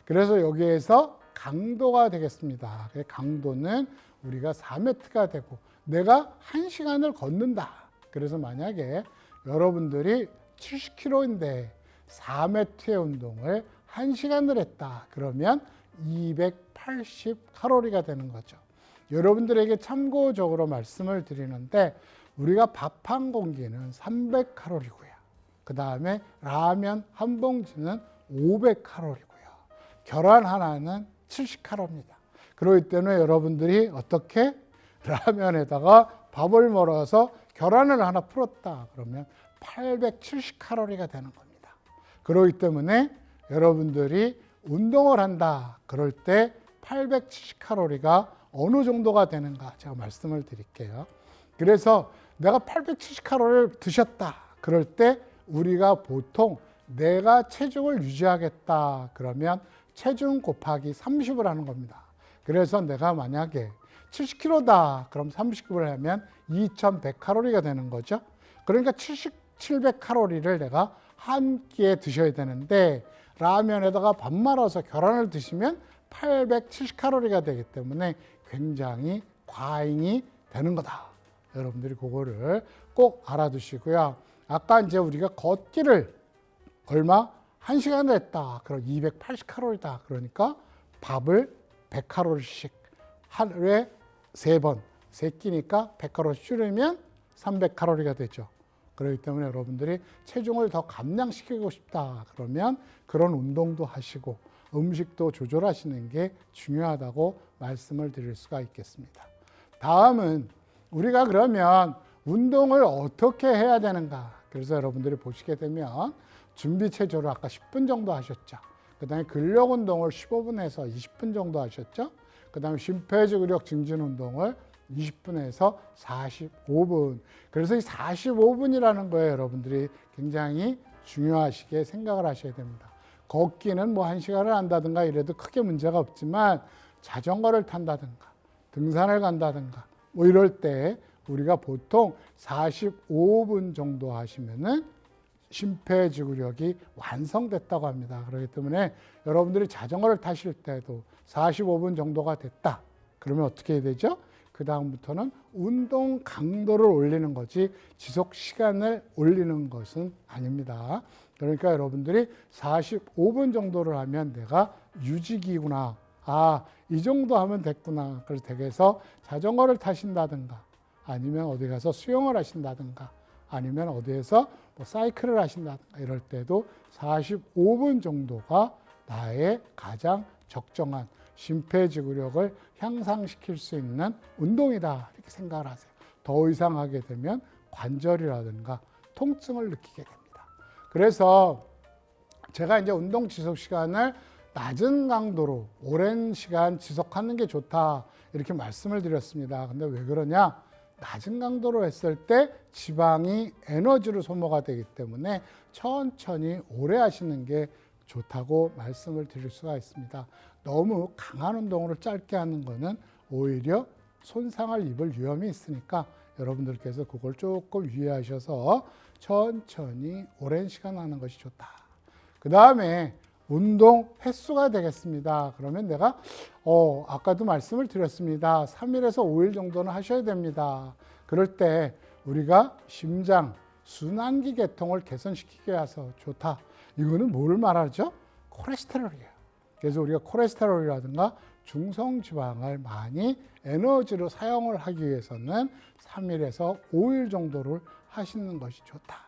그래서 여기에서 강도가 되겠습니다. 강도는 우리가 4매트가 되고 내가 1시간을 걷는다. 그래서 만약에 여러분들이 70km인데 4매트의 운동을 1시간을 했다. 그러면 280칼로리가 되는 거죠. 여러분들에게 참고적으로 말씀을 드리는데 우리가 밥 한 공기는 300칼로리고요. 그 다음에 라면 한 봉지는 500칼로리고요. 계란 하나는 70칼로리입니다. 그렇기 때문에 여러분들이 어떻게 라면에다가 밥을 말아서 계란을 하나 풀었다. 그러면 870칼로리가 되는 겁니다. 그렇기 때문에 여러분들이 운동을 한다. 그럴 때 870칼로리가 어느 정도가 되는가 제가 말씀을 드릴게요. 그래서 내가 870칼로리를 드셨다. 그럴 때 우리가 보통 내가 체중을 유지하겠다. 그러면 체중 곱하기 30을 하는 겁니다. 그래서 내가 만약에 70kg다. 그럼 30을 하면 2100칼로리가 되는 거죠. 그러니까 700칼로리를 내가 한 끼에 드셔야 되는데 라면에다가 밥 말아서 계란을 드시면 870칼로리가 되기 때문에 굉장히 과잉이 되는 거다. 여러분들이 그거를 꼭 알아두시고요. 아까 이제 우리가 걷기를 얼마? 1시간을 했다. 그럼 280칼로리다. 그러니까 밥을 100칼로리씩 하루에 3번, 3끼니까 100칼로리 줄이면 300칼로리가 되죠. 그렇기 때문에 여러분들이 체중을 더 감량시키고 싶다. 그러면 그런 운동도 하시고 음식도 조절하시는 게 중요하다고 말씀을 드릴 수가 있겠습니다. 다음은 우리가 그러면 운동을 어떻게 해야 되는가? 그래서 여러분들이 보시게 되면 준비 체조를 아까 10분 정도 하셨죠. 그 다음에 근력 운동을 15분에서 20분 정도 하셨죠. 그 다음에 심폐지구력 증진 운동을 20분에서 45분. 그래서 이 45분이라는 거에 여러분들이 굉장히 중요하시게 생각을 하셔야 됩니다. 걷기는 뭐 1시간을 한다든가 이래도 크게 문제가 없지만 자전거를 탄다든가 등산을 간다든가 뭐 이럴 때 우리가 보통 45분 정도 하시면은 심폐지구력이 완성됐다고 합니다. 그렇기 때문에 여러분들이 자전거를 타실 때도 45분 정도가 됐다. 그러면 어떻게 해야 되죠? 그 다음부터는 운동 강도를 올리는 거지 지속 시간을 올리는 것은 아닙니다. 그러니까 여러분들이 45분 정도를 하면 내가 유지기구나. 이 정도 하면 됐구나. 그래서 댁에서 자전거를 타신다든가 아니면 어디 가서 수영을 하신다든가 아니면 어디에서 뭐 사이클을 하신다든가 이럴 때도 45분 정도가 나의 가장 적정한 심폐지구력을 향상시킬 수 있는 운동이다 이렇게 생각을 하세요. 더 이상 하게 되면 관절이라든가 통증을 느끼게 됩니다. 그래서 제가 이제 운동 지속 시간을 낮은 강도로 오랜 시간 지속하는 게 좋다 이렇게 말씀을 드렸습니다. 근데 왜 그러냐? 낮은 강도로 했을 때 지방이 에너지로 소모가 되기 때문에 천천히 오래 하시는 게 좋다고 말씀을 드릴 수가 있습니다. 너무 강한 운동으로 짧게 하는 거는 오히려 손상을 입을 위험이 있으니까 여러분들께서 그걸 조금 유의하셔서 천천히 오랜 시간 하는 것이 좋다. 그 다음에 운동 횟수가 되겠습니다. 그러면 내가 아까도 말씀을 드렸습니다. 3일에서 5일 정도는 하셔야 됩니다. 그럴 때 우리가 심장, 순환기 계통을 개선시키기 위해서 좋다. 이거는 뭘 말하죠? 콜레스테롤이에요. 그래서 우리가 콜레스테롤이라든가 중성지방을 많이 에너지로 사용을 하기 위해서는 3일에서 5일 정도를 하시는 것이 좋다.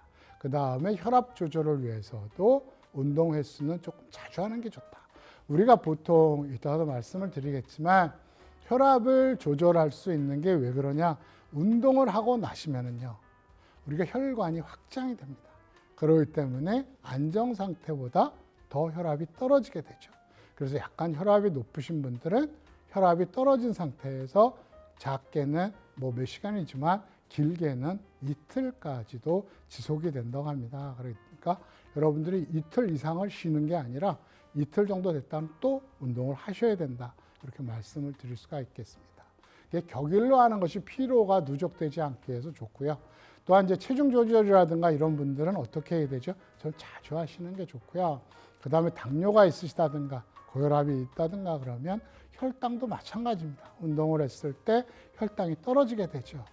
그 다음에 혈압 조절을 위해서도 운동 횟수는 조금 자주 하는 게 좋다. 우리가 보통 이따가도 말씀을 드리겠지만 혈압을 조절할 수 있는 게 왜 그러냐? 운동을 하고 나시면은요, 우리가 혈관이 확장이 됩니다. 그렇기 때문에 안정 상태보다 더 혈압이 떨어지게 되죠. 그래서 약간 혈압이 높으신 분들은 혈압이 떨어진 상태에서 작게는 뭐 몇 시간이지만 길게는 이틀까지도 지속이 된다고 합니다. 그러니까 여러분들이 이틀 이상을 쉬는 게 아니라 이틀 정도 됐다면 또 운동을 하셔야 된다. 이렇게 말씀을 드릴 수가 있겠습니다. 격일로 하는 것이 피로가 누적되지 않게 해서 좋고요. 또한 이제 체중 조절이라든가 이런 분들은 어떻게 해야 되죠? 좀 자주 하시는 게 좋고요. 그 다음에 당뇨가 있으시다든가 고혈압이 있다든가 그러면 혈당도 마찬가지입니다. 운동을 했을 때 혈당이 떨어지게 되죠.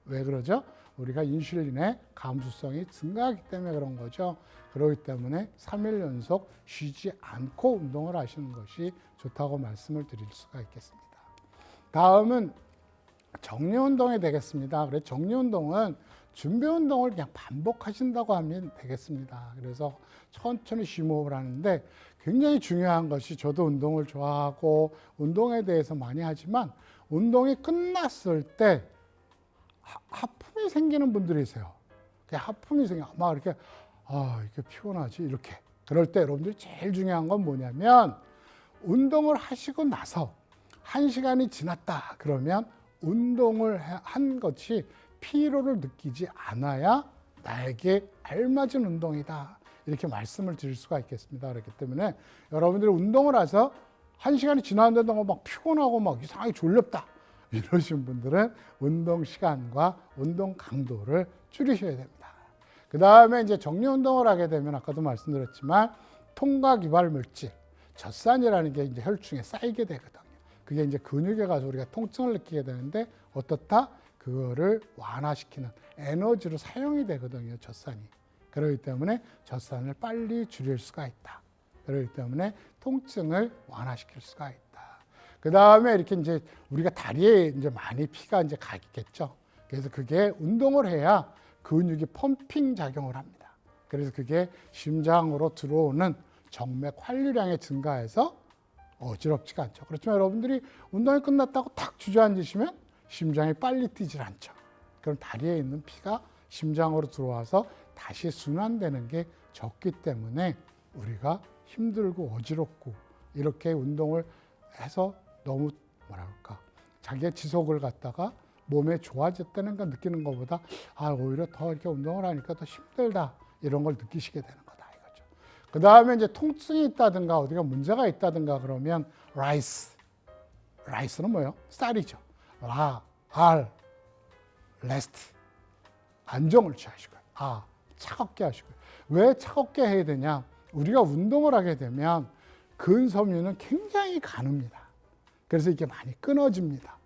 왜 그러죠? 우리가 인슐린의 감수성이 증가하기 때문에 그런 거죠. 그렇기 때문에 3일 연속 쉬지 않고 운동을 하시는 것이 좋다고 말씀을 드릴 수가 있겠습니다. 다음은 정리운동이 되겠습니다. 그래서 정리운동은 준비운동을 그냥 반복하신다고 하면 되겠습니다. 그래서 천천히 심호흡을 하는데 굉장히 중요한 것이, 저도 운동을 좋아하고 운동에 대해서 많이 하지만 운동이 끝났을 때 하품이 생기는 분들이세요. 하품이 막 이렇게 이렇게 피곤하지 이렇게. 그럴 때 여러분들이 제일 중요한 건 뭐냐면, 운동을 하시고 나서 1시간이 지났다 그러면 운동을 한 것이 피로를 느끼지 않아야 나에게 알맞은 운동이다, 이렇게 말씀을 드릴 수가 있겠습니다. 그렇기 때문에 여러분들이 운동을 해서 1시간이 지났는데도 막 피곤하고 막 이상하게 졸렵다 이러신 분들은 운동 시간과 운동 강도를 줄이셔야 됩니다. 그 다음에 이제 정리 운동을 하게 되면 아까도 말씀드렸지만 통각 유발 물질, 젖산이라는 게 이제 혈중에 쌓이게 되거든요. 그게 이제 근육에 가서 우리가 통증을 느끼게 되는데 어떻다? 그거를 완화시키는 에너지로 사용이 되거든요, 젖산이. 그렇기 때문에 젖산을 빨리 줄일 수가 있다. 그렇기 때문에 통증을 완화시킬 수가 있다. 그 다음에 이렇게 이제 우리가 다리에 이제 많이 피가 이제 가겠죠. 그래서 그게 운동을 해야 근육이 펌핑 작용을 합니다. 그래서 그게 심장으로 들어오는 정맥 환류량이 증가해서 어지럽지가 않죠. 그렇지만 여러분들이 운동이 끝났다고 탁 주저앉으시면 심장이 빨리 뛰질 않죠. 그럼 다리에 있는 피가 심장으로 들어와서 다시 순환되는 게 적기 때문에 우리가 힘들고 어지럽고 이렇게 운동을 해서 너무 자기의 지속을 갖다가 몸에 좋아졌다는 걸 느끼는 것보다 오히려 더 이렇게 운동을 하니까 더 힘들다, 이런 걸 느끼시게 되는 거다 이거죠. 그 다음에 이제 통증이 있다든가 어디가 문제가 있다든가 그러면 라이스는 뭐예요? 쌀이죠. 레스트, 안정을 취하시고요. 차갑게 하시고요. 왜 차갑게 해야 되냐? 우리가 운동을 하게 되면 근섬유는 굉장히 가늡니다. 그래서 이게 많이 끊어집니다.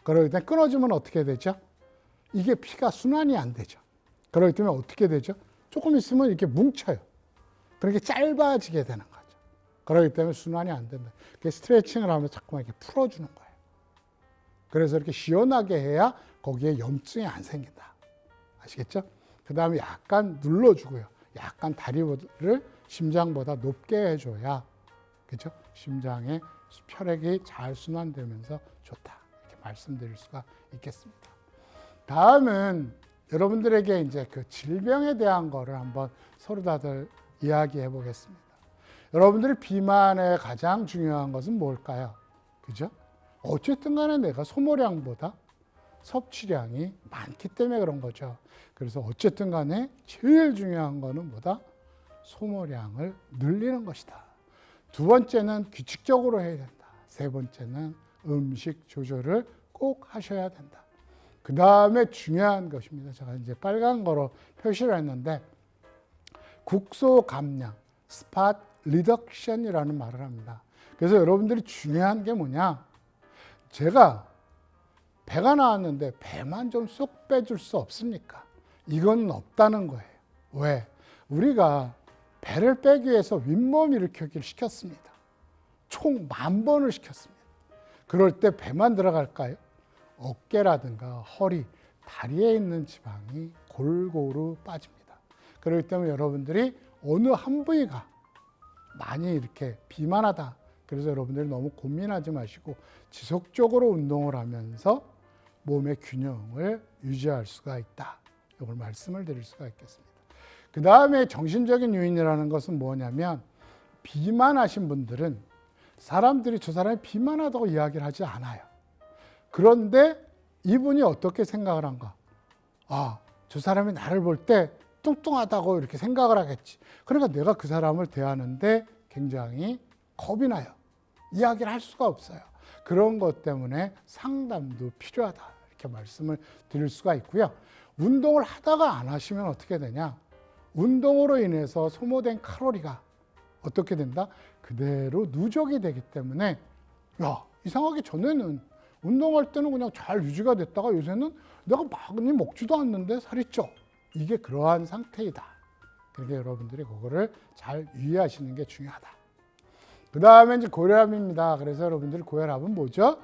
그러기 때문에 끊어지면 어떻게 되죠? 이게 피가 순환이 안 되죠. 그렇기 때문에 어떻게 되죠? 조금 있으면 이렇게 뭉쳐요. 그렇게 짧아지게 되는 거죠. 그렇기 때문에 순환이 안 된다. 스트레칭을 하면 자꾸만 이렇게 풀어주는 거예요. 그래서 이렇게 시원하게 해야 거기에 염증이 안 생긴다. 아시겠죠? 그 다음에 약간 눌러주고요. 약간 다리를 심장보다 높게 해줘야, 그죠? 심장에 혈액이 잘 순환되면서 좋다, 이렇게 말씀드릴 수가 있겠습니다. 다음은 여러분들에게 이제 그 질병에 대한 거를 한번 서로 다들 이야기해 보겠습니다. 여러분들이 비만의 가장 중요한 것은 뭘까요? 그죠? 어쨌든 간에 내가 소모량보다 섭취량이 많기 때문에 그런 거죠. 그래서 어쨌든 간에 제일 중요한 거는 뭐다? 소모량을 늘리는 것이다. 두 번째는 규칙적으로 해야 된다. 세 번째는 음식 조절을 꼭 하셔야 된다. 그 다음에 중요한 것입니다. 제가 이제 빨간 거로 표시를 했는데, 국소 감량, 스팟 리덕션이라는 말을 합니다. 그래서 여러분들이 중요한 게 뭐냐? 제가 배가 나왔는데 배만 좀 쏙 빼줄 수 없습니까? 이건 없다는 거예요. 왜? 우리가 배를 빼기 위해서 윗몸 일으키기를 시켰습니다. 총 10,000번을 시켰습니다. 그럴 때 배만 들어갈까요? 어깨라든가 허리, 다리에 있는 지방이 골고루 빠집니다. 그렇기 때문에 여러분들이 어느 한 부위가 많이 이렇게 비만하다, 그래서 여러분들이 너무 고민하지 마시고 지속적으로 운동을 하면서 몸의 균형을 유지할 수가 있다, 이걸 말씀을 드릴 수가 있겠습니다. 그 다음에 정신적인 요인이라는 것은 뭐냐면, 비만하신 분들은 사람들이 저 사람이 비만하다고 이야기를 하지 않아요. 그런데 이분이 어떻게 생각을 한가? 저 사람이 나를 볼 때 뚱뚱하다고 이렇게 생각을 하겠지. 그러니까 내가 그 사람을 대하는데 굉장히 겁이 나요. 이야기를 할 수가 없어요. 그런 것 때문에 상담도 필요하다, 이렇게 말씀을 드릴 수가 있고요. 운동을 하다가 안 하시면 어떻게 되냐? 운동으로 인해서 소모된 칼로리가 어떻게 된다? 그대로 누적이 되기 때문에 이상하게 전에는 운동할 때는 그냥 잘 유지가 됐다가 요새는 내가 많이 먹지도 않는데 살이 쪄. 이게 그러한 상태이다. 그러니까 여러분들이 그거를 잘 유의하시는 게 중요하다. 그 다음에 이제 고혈압입니다. 그래서 여러분들이 고혈압은 뭐죠?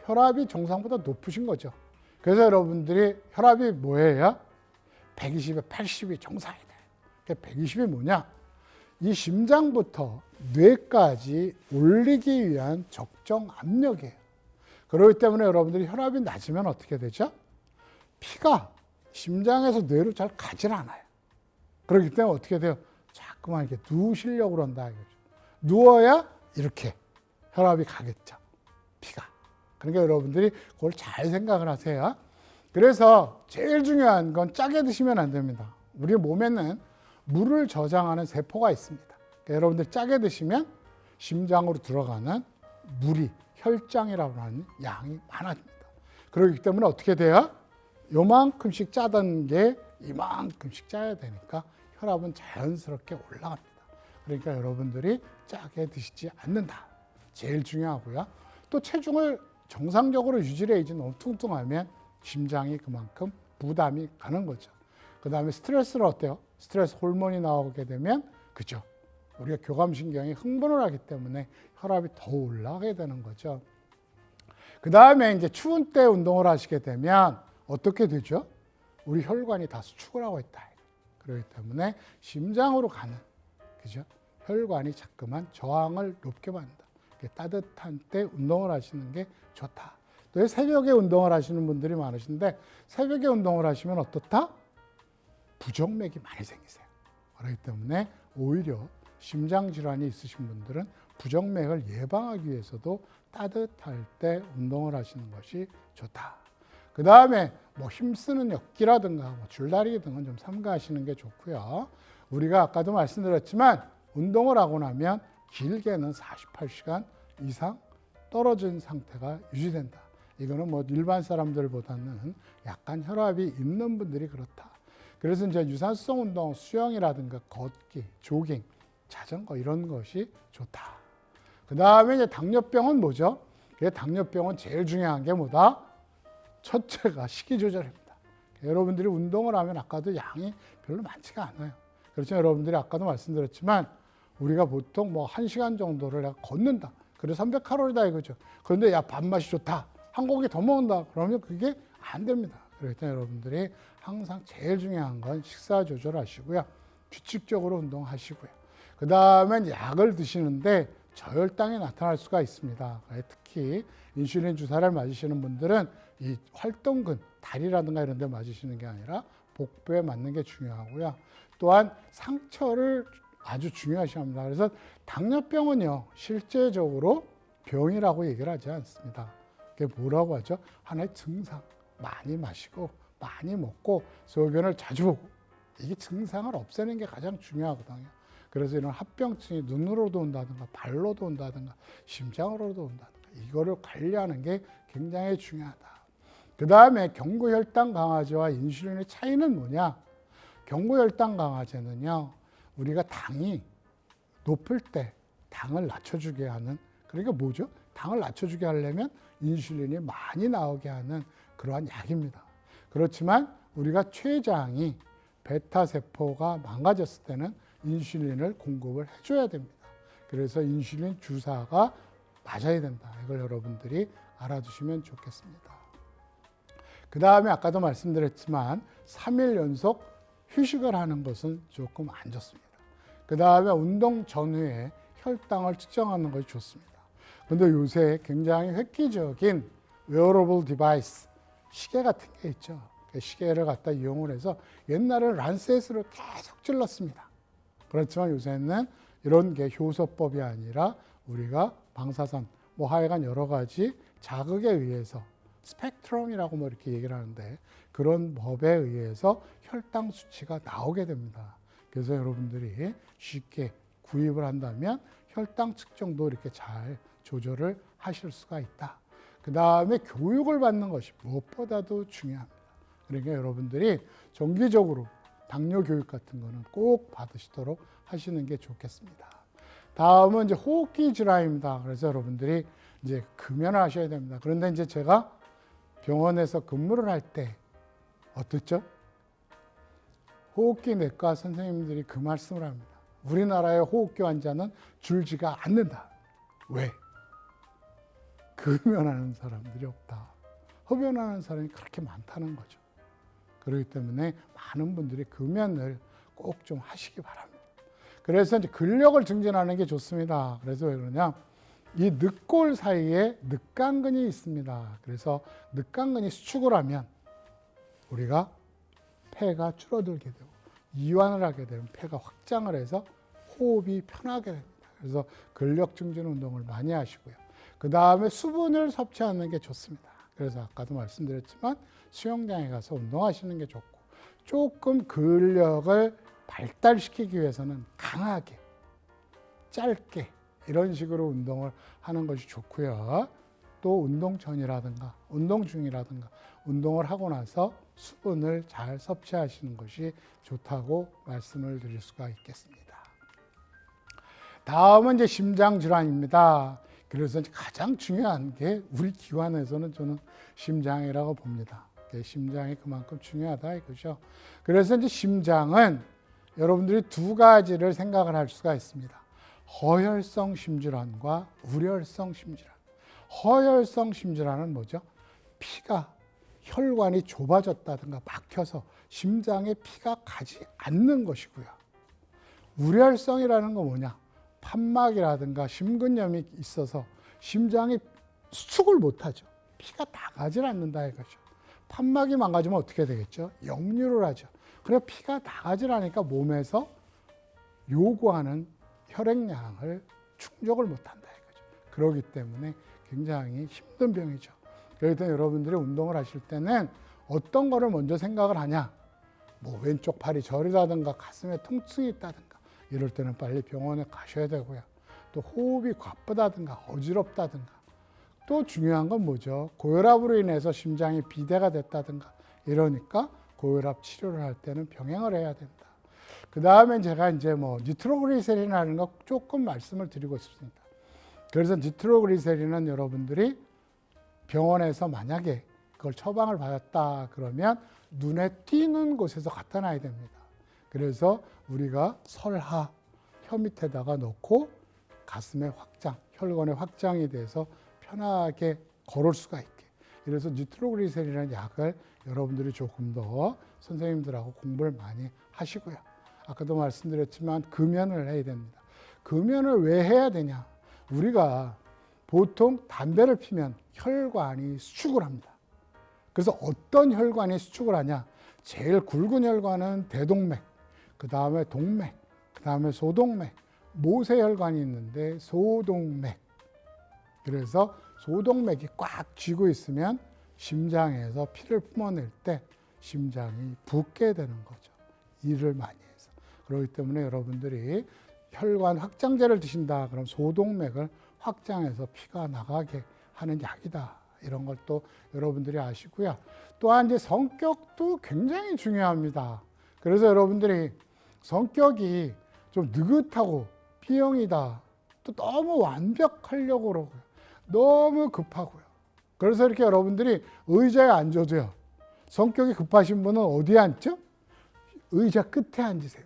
혈압이 정상보다 높으신 거죠. 그래서 여러분들이 혈압이 뭐예요? 120에 80이 정상이다. 120이 뭐냐? 이 심장부터 뇌까지 올리기 위한 적정 압력이에요. 그렇기 때문에 여러분들이 혈압이 낮으면 어떻게 되죠? 피가 심장에서 뇌로 잘 가질 않아요. 그렇기 때문에 어떻게 돼요? 자꾸만 이렇게 누우시려고 그런다. 누워야 이렇게 혈압이 가겠죠. 피가. 그러니까 여러분들이 그걸 잘 생각을 하세요. 그래서 제일 중요한 건 짜게 드시면 안 됩니다. 우리 몸에는 물을 저장하는 세포가 있습니다. 그러니까 여러분들 짜게 드시면 심장으로 들어가는 물이 혈장이라고 하는 양이 많아집니다. 그렇기 때문에 어떻게 돼요? 요만큼씩 짜던 게 이만큼씩 짜야 되니까 혈압은 자연스럽게 올라갑니다. 그러니까 여러분들이 짜게 드시지 않는다. 제일 중요하고요. 또 체중을 정상적으로 유지를 해야지 너무 뚱뚱하면 심장이 그만큼 부담이 가는 거죠. 그 다음에 스트레스는 어때요? 스트레스 호르몬이 나오게 되면 그죠? 우리가 교감신경이 흥분을 하기 때문에 혈압이 더 올라가게 되는 거죠. 그 다음에 이제 추운 때 운동을 하시게 되면 어떻게 되죠? 우리 혈관이 다 수축을 하고 있다. 그렇기 때문에 심장으로 가는 그죠? 혈관이 자꾸만 저항을 높게 받는다. 따뜻한 때 운동을 하시는 게 좋다. 또 새벽에 운동을 하시는 분들이 많으신데 새벽에 운동을 하시면 어떻다? 부정맥이 많이 생기세요. 그렇기 때문에 오히려 심장질환이 있으신 분들은 부정맥을 예방하기 위해서도 따뜻할 때 운동을 하시는 것이 좋다. 그 다음에 뭐 힘쓰는 역기라든가 뭐 줄다리기 등은 좀 삼가하시는 게 좋고요. 우리가 아까도 말씀드렸지만 운동을 하고 나면 길게는 48시간 이상 떨어진 상태가 유지된다. 이거는 뭐 일반 사람들보다는 약간 혈압이 있는 분들이 그렇다. 그래서 이제 유산성 운동, 수영이라든가 걷기, 조깅, 자전거 이런 것이 좋다. 그 다음에 이제 당뇨병은 뭐죠? 당뇨병은 제일 중요한 게 뭐다? 첫째가 식이 조절입니다. 여러분들이 운동을 하면 아까도 양이 별로 많지가 않아요. 그렇죠. 여러분들이 아까도 말씀드렸지만 우리가 보통 뭐 1시간 정도를 걷는다. 그래서 300칼로리다 이거죠. 그런데 야 밥맛이 좋다. 한 고기 더 먹는다. 그러면 그게 안 됩니다. 그렇기 때문에 여러분들이 항상 제일 중요한 건 식사 조절하시고요. 규칙적으로 운동하시고요. 그 다음에 약을 드시는데 저혈당이 나타날 수가 있습니다. 특히 인슐린 주사를 맞으시는 분들은 이 활동근, 다리라든가 이런 데 맞으시는 게 아니라 복부에 맞는 게 중요하고요. 또한 상처를 아주 중요하시 합니다. 그래서 당뇨병은요, 실제적으로 병이라고 얘기를 하지 않습니다. 그게 뭐라고 하죠? 하나의 증상. 많이 마시고, 많이 먹고, 소변을 자주 보고. 이게 증상을 없애는 게 가장 중요하거든요. 그래서 이런 합병증이 눈으로도 온다든가, 발로도 온다든가, 심장으로도 온다든가, 이거를 관리하는 게 굉장히 중요하다. 그 다음에 경구혈당 강화제와 인슐린의 차이는 뭐냐? 경구혈당 강화제는요, 우리가 당이 높을 때 당을 낮춰주게 하는, 그러니까 뭐죠? 당을 낮춰주게 하려면 인슐린이 많이 나오게 하는 그러한 약입니다. 그렇지만 우리가 췌장이 베타세포가 망가졌을 때는 인슐린을 공급을 해줘야 됩니다. 그래서 인슐린 주사가 맞아야 된다. 이걸 여러분들이 알아두시면 좋겠습니다. 그 다음에 아까도 말씀드렸지만 3일 연속 휴식을 하는 것은 조금 안 좋습니다. 그 다음에 운동 전후에 혈당을 측정하는 것이 좋습니다. 그런데 요새 굉장히 획기적인 웨어러블 디바이스, 시계 같은 게 있죠. 그 시계를 갖다 이용을 해서 옛날에는 란셋으로 계속 찔렀습니다. 그렇지만 요새는 이런 게 효소법이 아니라 우리가 방사선, 뭐 하여간 여러 가지 자극에 의해서 스펙트럼이라고 뭐 이렇게 얘기를 하는데 그런 법에 의해서 혈당 수치가 나오게 됩니다. 그래서 여러분들이 쉽게 구입을 한다면 혈당 측정도 이렇게 잘 조절을 하실 수가 있다. 그 다음에 교육을 받는 것이 무엇보다도 중요합니다. 그러니까 여러분들이 정기적으로 당뇨 교육 같은 거는 꼭 받으시도록 하시는 게 좋겠습니다. 다음은 이제 호흡기 질환입니다. 그래서 여러분들이 이제 금연을 하셔야 됩니다. 그런데 이제 제가 병원에서 근무를 할 때 어떻죠? 호흡기 내과 선생님들이 그 말씀을 합니다. 우리나라의 호흡기 환자는 줄지가 않는다. 왜? 금연하는 사람들이 없다. 흡연하는 사람이 그렇게 많다는 거죠. 그렇기 때문에 많은 분들이 금연을 꼭 좀 하시기 바랍니다. 그래서 이제 근력을 증진하는 게 좋습니다. 그래서 왜 그러냐? 이 늑골 사이에 늑간근이 있습니다. 그래서 늑간근이 수축을 하면 우리가 폐가 줄어들게 되고 이완을 하게 되면 폐가 확장을 해서 호흡이 편하게 됩니다. 그래서 근력 증진 운동을 많이 하시고요. 그 다음에 수분을 섭취하는 게 좋습니다. 그래서 아까도 말씀드렸지만 수영장에 가서 운동하시는 게 좋고 조금 근력을 발달시키기 위해서는 강하게 짧게 이런 식으로 운동을 하는 것이 좋고요. 또 운동 전이라든가 운동 중이라든가 운동을 하고 나서 수분을 잘 섭취하시는 것이 좋다고 말씀을 드릴 수가 있겠습니다. 다음은 이제 심장 질환입니다. 그래서 이제 가장 중요한 게 우리 기관에서는 저는 심장이라고 봅니다. 심장이 그만큼 중요하다 이거죠. 그래서 이제 심장은 여러분들이 두 가지를 생각을 할 수가 있습니다. 허혈성 심질환과 우려혈성 심질환. 허혈성 심질환은 뭐죠? 피가 혈관이 좁아졌다든가 막혀서 심장에 피가 가지 않는 것이고요. 우려혈성이라는 건 뭐냐? 판막이라든가 심근염이 있어서 심장이 수축을 못하죠. 피가 나가질 않는다 이거죠. 판막이 망가지면 어떻게 되겠죠? 역류를 하죠. 그래서 피가 나가질 않으니까 몸에서 요구하는 혈액량을 충족을 못한다 이거죠. 그렇기 때문에 굉장히 힘든 병이죠. 그래서 여러분들이 운동을 하실 때는 어떤 거를 먼저 생각을 하냐? 뭐 왼쪽 팔이 저리다든가 가슴에 통증이 있다든가 이럴 때는 빨리 병원에 가셔야 되고요. 또 호흡이 가쁘다든가 어지럽다든가 또 중요한 건 뭐죠? 고혈압으로 인해서 심장이 비대가 됐다든가 이러니까 고혈압 치료를 할 때는 병행을 해야 된다. 그 다음에 제가 이제 뭐 니트로그리세린이라는 거 조금 말씀을 드리고 싶습니다. 그래서 니트로그리세린은 여러분들이 병원에서 만약에 그걸 처방을 받았다 그러면 눈에 띄는 곳에서 갖다 놔야 됩니다. 그래서 우리가 설하, 혀 밑에다가 넣고 가슴에 확장, 혈관에 확장이 돼서 편하게 걸을 수가 있게. 그래서 니트로그리세린이라는 약을 여러분들이 조금 더 선생님들하고 공부를 많이 하시고요. 아까도 말씀드렸지만 금연을 해야 됩니다. 금연을 왜 해야 되냐? 우리가 보통 담배를 피면 혈관이 수축을 합니다. 그래서 어떤 혈관이 수축을 하냐? 제일 굵은 혈관은 대동맥, 그 다음에 동맥, 그 다음에 소동맥, 모세혈관이 있는데 소동맥. 그래서 소동맥이 꽉 쥐고 있으면 심장에서 피를 뿜어낼 때 심장이 붓게 되는 거죠. 일을 많이 해서. 그렇기 때문에 여러분들이 혈관 확장제를 드신다 그럼 소동맥을 확장해서 피가 나가게 하는 약이다. 이런 걸 또 여러분들이 아시고요. 또한 이제 성격도 굉장히 중요합니다. 그래서 여러분들이 성격이 좀 느긋하고 B형이다. 또 너무 완벽하려고 그러고요. 너무 급하고요. 그래서 이렇게 여러분들이 의자에 앉아도요. 성격이 급하신 분은 어디에 앉죠? 의자 끝에 앉으세요.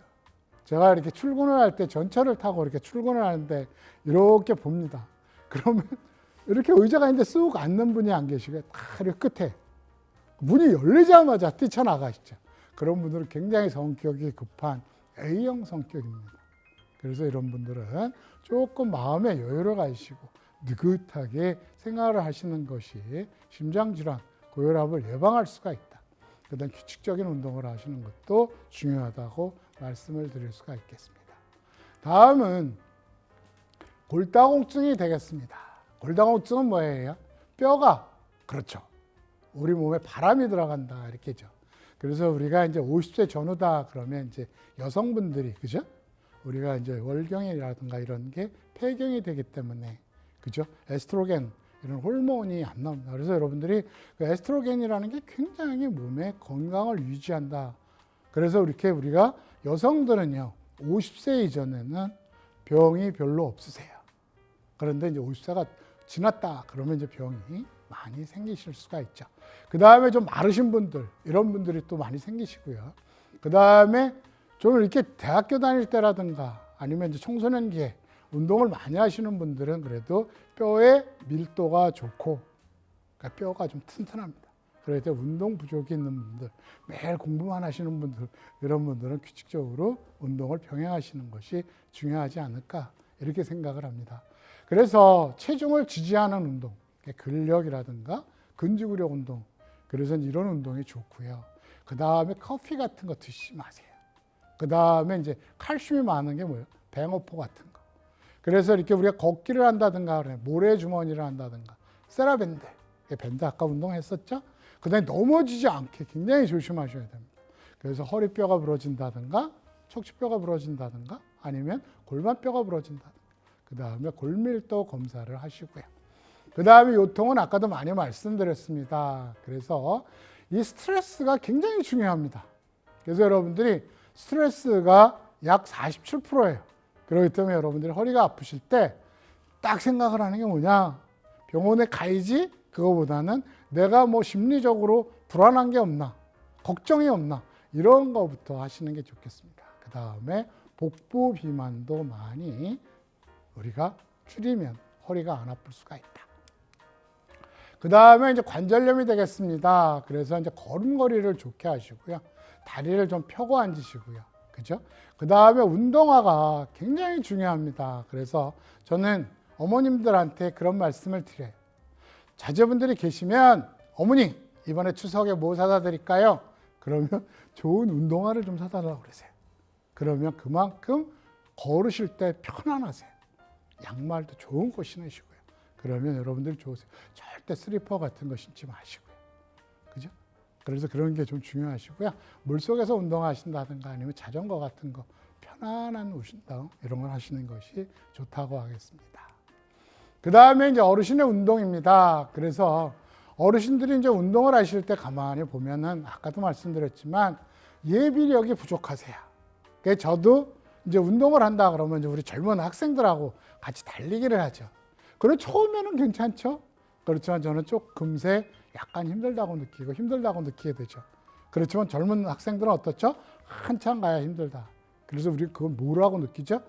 제가 이렇게 출근을 할 때 전철을 타고 이렇게 출근을 하는데 이렇게 봅니다. 그러면 이렇게 의자가 있는데 쑥 앉는 분이 안 계시고요. 다 이렇게 끝에 문이 열리자마자 뛰쳐나가시죠. 그런 분들은 굉장히 성격이 급한 A형 성격입니다. 그래서 이런 분들은 조금 마음의 여유를 가지시고 느긋하게 생활을 하시는 것이 심장질환, 고혈압을 예방할 수가 있다. 그다음 규칙적인 운동을 하시는 것도 중요하다고 말씀을 드릴 수가 있겠습니다. 다음은 골다공증이 되겠습니다. 골다공증은 뭐예요? 뼈가, 그렇죠. 우리 몸에 바람이 들어간다, 이렇게죠. 그래서 우리가 이제 50세 전후다 그러면 이제 여성분들이, 그죠? 우리가 이제 월경이라든가 이런 게 폐경이 되기 때문에, 그죠? 에스트로겐, 이런 호르몬이 안 나옵니다. 그래서 여러분들이 그 에스트로겐이라는 게 굉장히 몸의 건강을 유지한다. 그래서 이렇게 우리가 여성들은요, 50세 이전에는 병이 별로 없으세요. 그런데 이제 50세가 지났다 그러면 이제 병이 많이 생기실 수가 있죠. 그 다음에 좀 마르신 분들, 이런 분들이 또 많이 생기시고요. 그 다음에 좀 이렇게 대학교 다닐 때라든가 아니면 이제 청소년기에 운동을 많이 하시는 분들은 그래도 뼈의 밀도가 좋고, 그러니까 뼈가 좀 튼튼합니다. 그럴 때 운동 부족이 있는 분들, 매일 공부만 하시는 분들, 이런 분들은 규칙적으로 운동을 병행하시는 것이 중요하지 않을까, 이렇게 생각을 합니다. 그래서 체중을 지지하는 운동, 근력이라든가 근지구력 운동, 그래서 이런 운동이 좋고요. 그 다음에 커피 같은 거 드시지 마세요. 그 다음에 이제 칼슘이 많은 게 뭐예요? 뱅어포 같은 거. 그래서 이렇게 우리가 걷기를 한다든가, 모래주머니를 한다든가, 세라밴드, 밴드 아까 운동했었죠? 그 다음에 넘어지지 않게 굉장히 조심하셔야 됩니다. 그래서 허리뼈가 부러진다든가, 척추뼈가 부러진다든가, 아니면 골반뼈가 부러진다든가, 그 다음에 골밀도 검사를 하시고요. 그 다음에 요통은 아까도 많이 말씀드렸습니다. 그래서 이 스트레스가 굉장히 중요합니다. 그래서 여러분들이 스트레스가 약 47%예요. 그렇기 때문에 여러분들이 허리가 아프실 때 딱 생각을 하는 게 뭐냐? 병원에 가야지, 그거보다는 내가 뭐 심리적으로 불안한 게 없나, 걱정이 없나, 이런 거부터 하시는 게 좋겠습니다. 그 다음에 복부 비만도 많이 우리가 줄이면 허리가 안 아플 수가 있다. 그 다음에 이제 관절염이 되겠습니다. 그래서 이제 걸음걸이를 좋게 하시고요. 다리를 좀 펴고 앉으시고요. 그죠? 그 다음에 운동화가 굉장히 중요합니다. 그래서 저는 어머님들한테 그런 말씀을 드려요. 자제분들이 계시면 어머니 이번에 추석에 뭐 사다 드릴까요? 그러면 좋은 운동화를 좀 사다 달라고 그러세요. 그러면 그만큼 걸으실 때 편안하세요. 양말도 좋은 거 신으시고요. 그러면 여러분들 좋으세요. 절대 슬리퍼 같은 거 신지 마시고요. 그죠? 그래서 그런 게 좀 중요하시고요. 물속에서 운동하신다든가 아니면 자전거 같은 거 편안한 운동 이런 걸 하시는 것이 좋다고 하겠습니다. 그 다음에 이제 어르신의 운동입니다. 그래서 어르신들이 이제 운동을 하실 때 가만히 보면은 아까도 말씀드렸지만 예비력이 부족하세요. 그래서 저도 이제 운동을 한다 그러면 이제 우리 젊은 학생들하고 같이 달리기를 하죠. 그리고 처음에는 괜찮죠. 그렇지만 저는 금세 약간 힘들다고 느끼게 되죠. 그렇지만 젊은 학생들은 어떻죠? 한참 가야 힘들다. 그래서 우리 그건 뭐라고 느끼죠?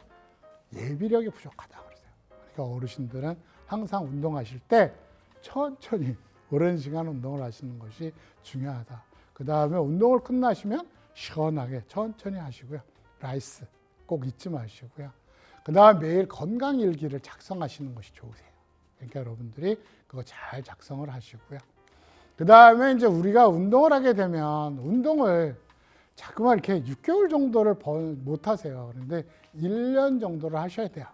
예비력이 부족하다 그러세요. 그러니까 어르신들은 항상 운동하실 때 천천히 오랜 시간 운동을 하시는 것이 중요하다. 그 다음에 운동을 끝나시면 시원하게 천천히 하시고요. 라이스 꼭 잊지 마시고요. 그 다음 매일 건강일기를 작성하시는 것이 좋으세요. 그러니까 여러분들이 그거 잘 작성을 하시고요. 그 다음에 이제 우리가 운동을 하게 되면 운동을 자꾸만 이렇게 6개월 정도를 못 하세요. 그런데 1년 정도를 하셔야 돼요.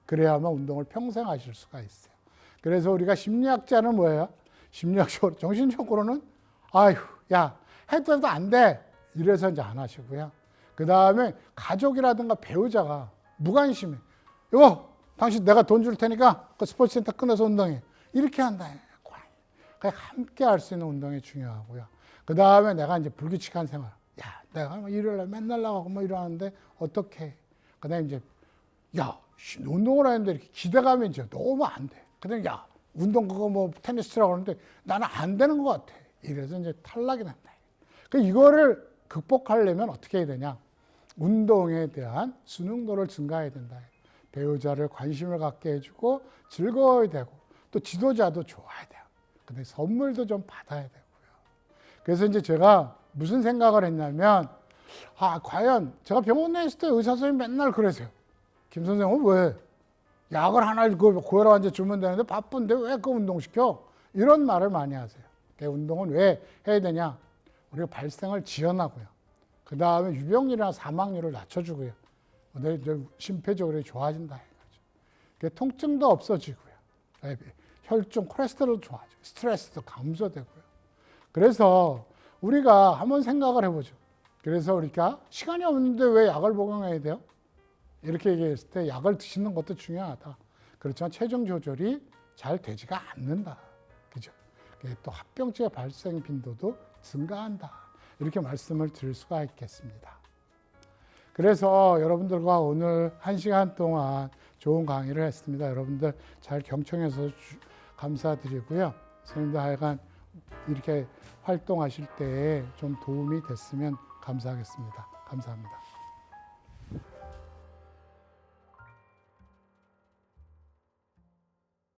그래야만 운동을 평생 하실 수가 있어요. 그래서 우리가 심리학자는 뭐예요? 심리학적으로, 정신적으로는 아휴, 야, 해도 안 돼. 이래서 이제 안 하시고요. 그 다음에 가족이라든가 배우자가 무관심해. 이거 당신 내가 돈 줄 테니까 그 스포츠센터 끊어서 운동해. 이렇게 한다. 그냥 함께 할 수 있는 운동이 중요하고요. 그 다음에 내가 이제 불규칙한 생활. 야, 내가 일요일 날 맨날 나가고 뭐 이러는데 어떻게? 그 다음에 이제 야, 운동을 하는데 이렇게 기대감이 이제 너무 안 돼. 그 다음에 야, 운동 그거 뭐 테니스 치라고 하는데 나는 안 되는 것 같아. 이래서 이제 탈락이 난다. 그 이거를 극복하려면 어떻게 해야 되냐? 운동에 대한 순응도를 증가해야 된다. 배우자를 관심을 갖게 해주고 즐거워야 되고 또 지도자도 좋아야 돼요. 근데 선물도 좀 받아야 되고요. 그래서 이제 제가 무슨 생각을 했냐면 과연 제가 병원에 있을 때 의사 선생님이 맨날 그러세요. 김 선생은 왜 약을 하나 고혈압 환자 주면 되는데 바쁜데 왜 그 운동시켜? 이런 말을 많이 하세요. 운동은 왜 해야 되냐? 우리가 발생을 지연하고요. 그 다음에 유병률이나 사망률을 낮춰주고요. 심폐지구력이 좋아진다. 통증도 없어지고요. 혈중 콜레스테롤도 좋아지고 스트레스도 감소되고요. 그래서 우리가 한번 생각을 해보죠. 그래서 우리가 시간이 없는데 왜 약을 복용해야 돼요? 이렇게 얘기했을 때 약을 드시는 것도 중요하다. 그렇지만 체중 조절이 잘 되지가 않는다. 그죠? 또 합병증의 발생 빈도도 증가한다. 이렇게 말씀을 드릴 수가 있겠습니다. 그래서 여러분들과 오늘 1시간 동안 좋은 강의를 했습니다. 여러분들 잘 경청해서 감사드리고요. 선생님도 하여간 이렇게 활동하실 때에 좀 도움이 됐으면 감사하겠습니다. 감사합니다.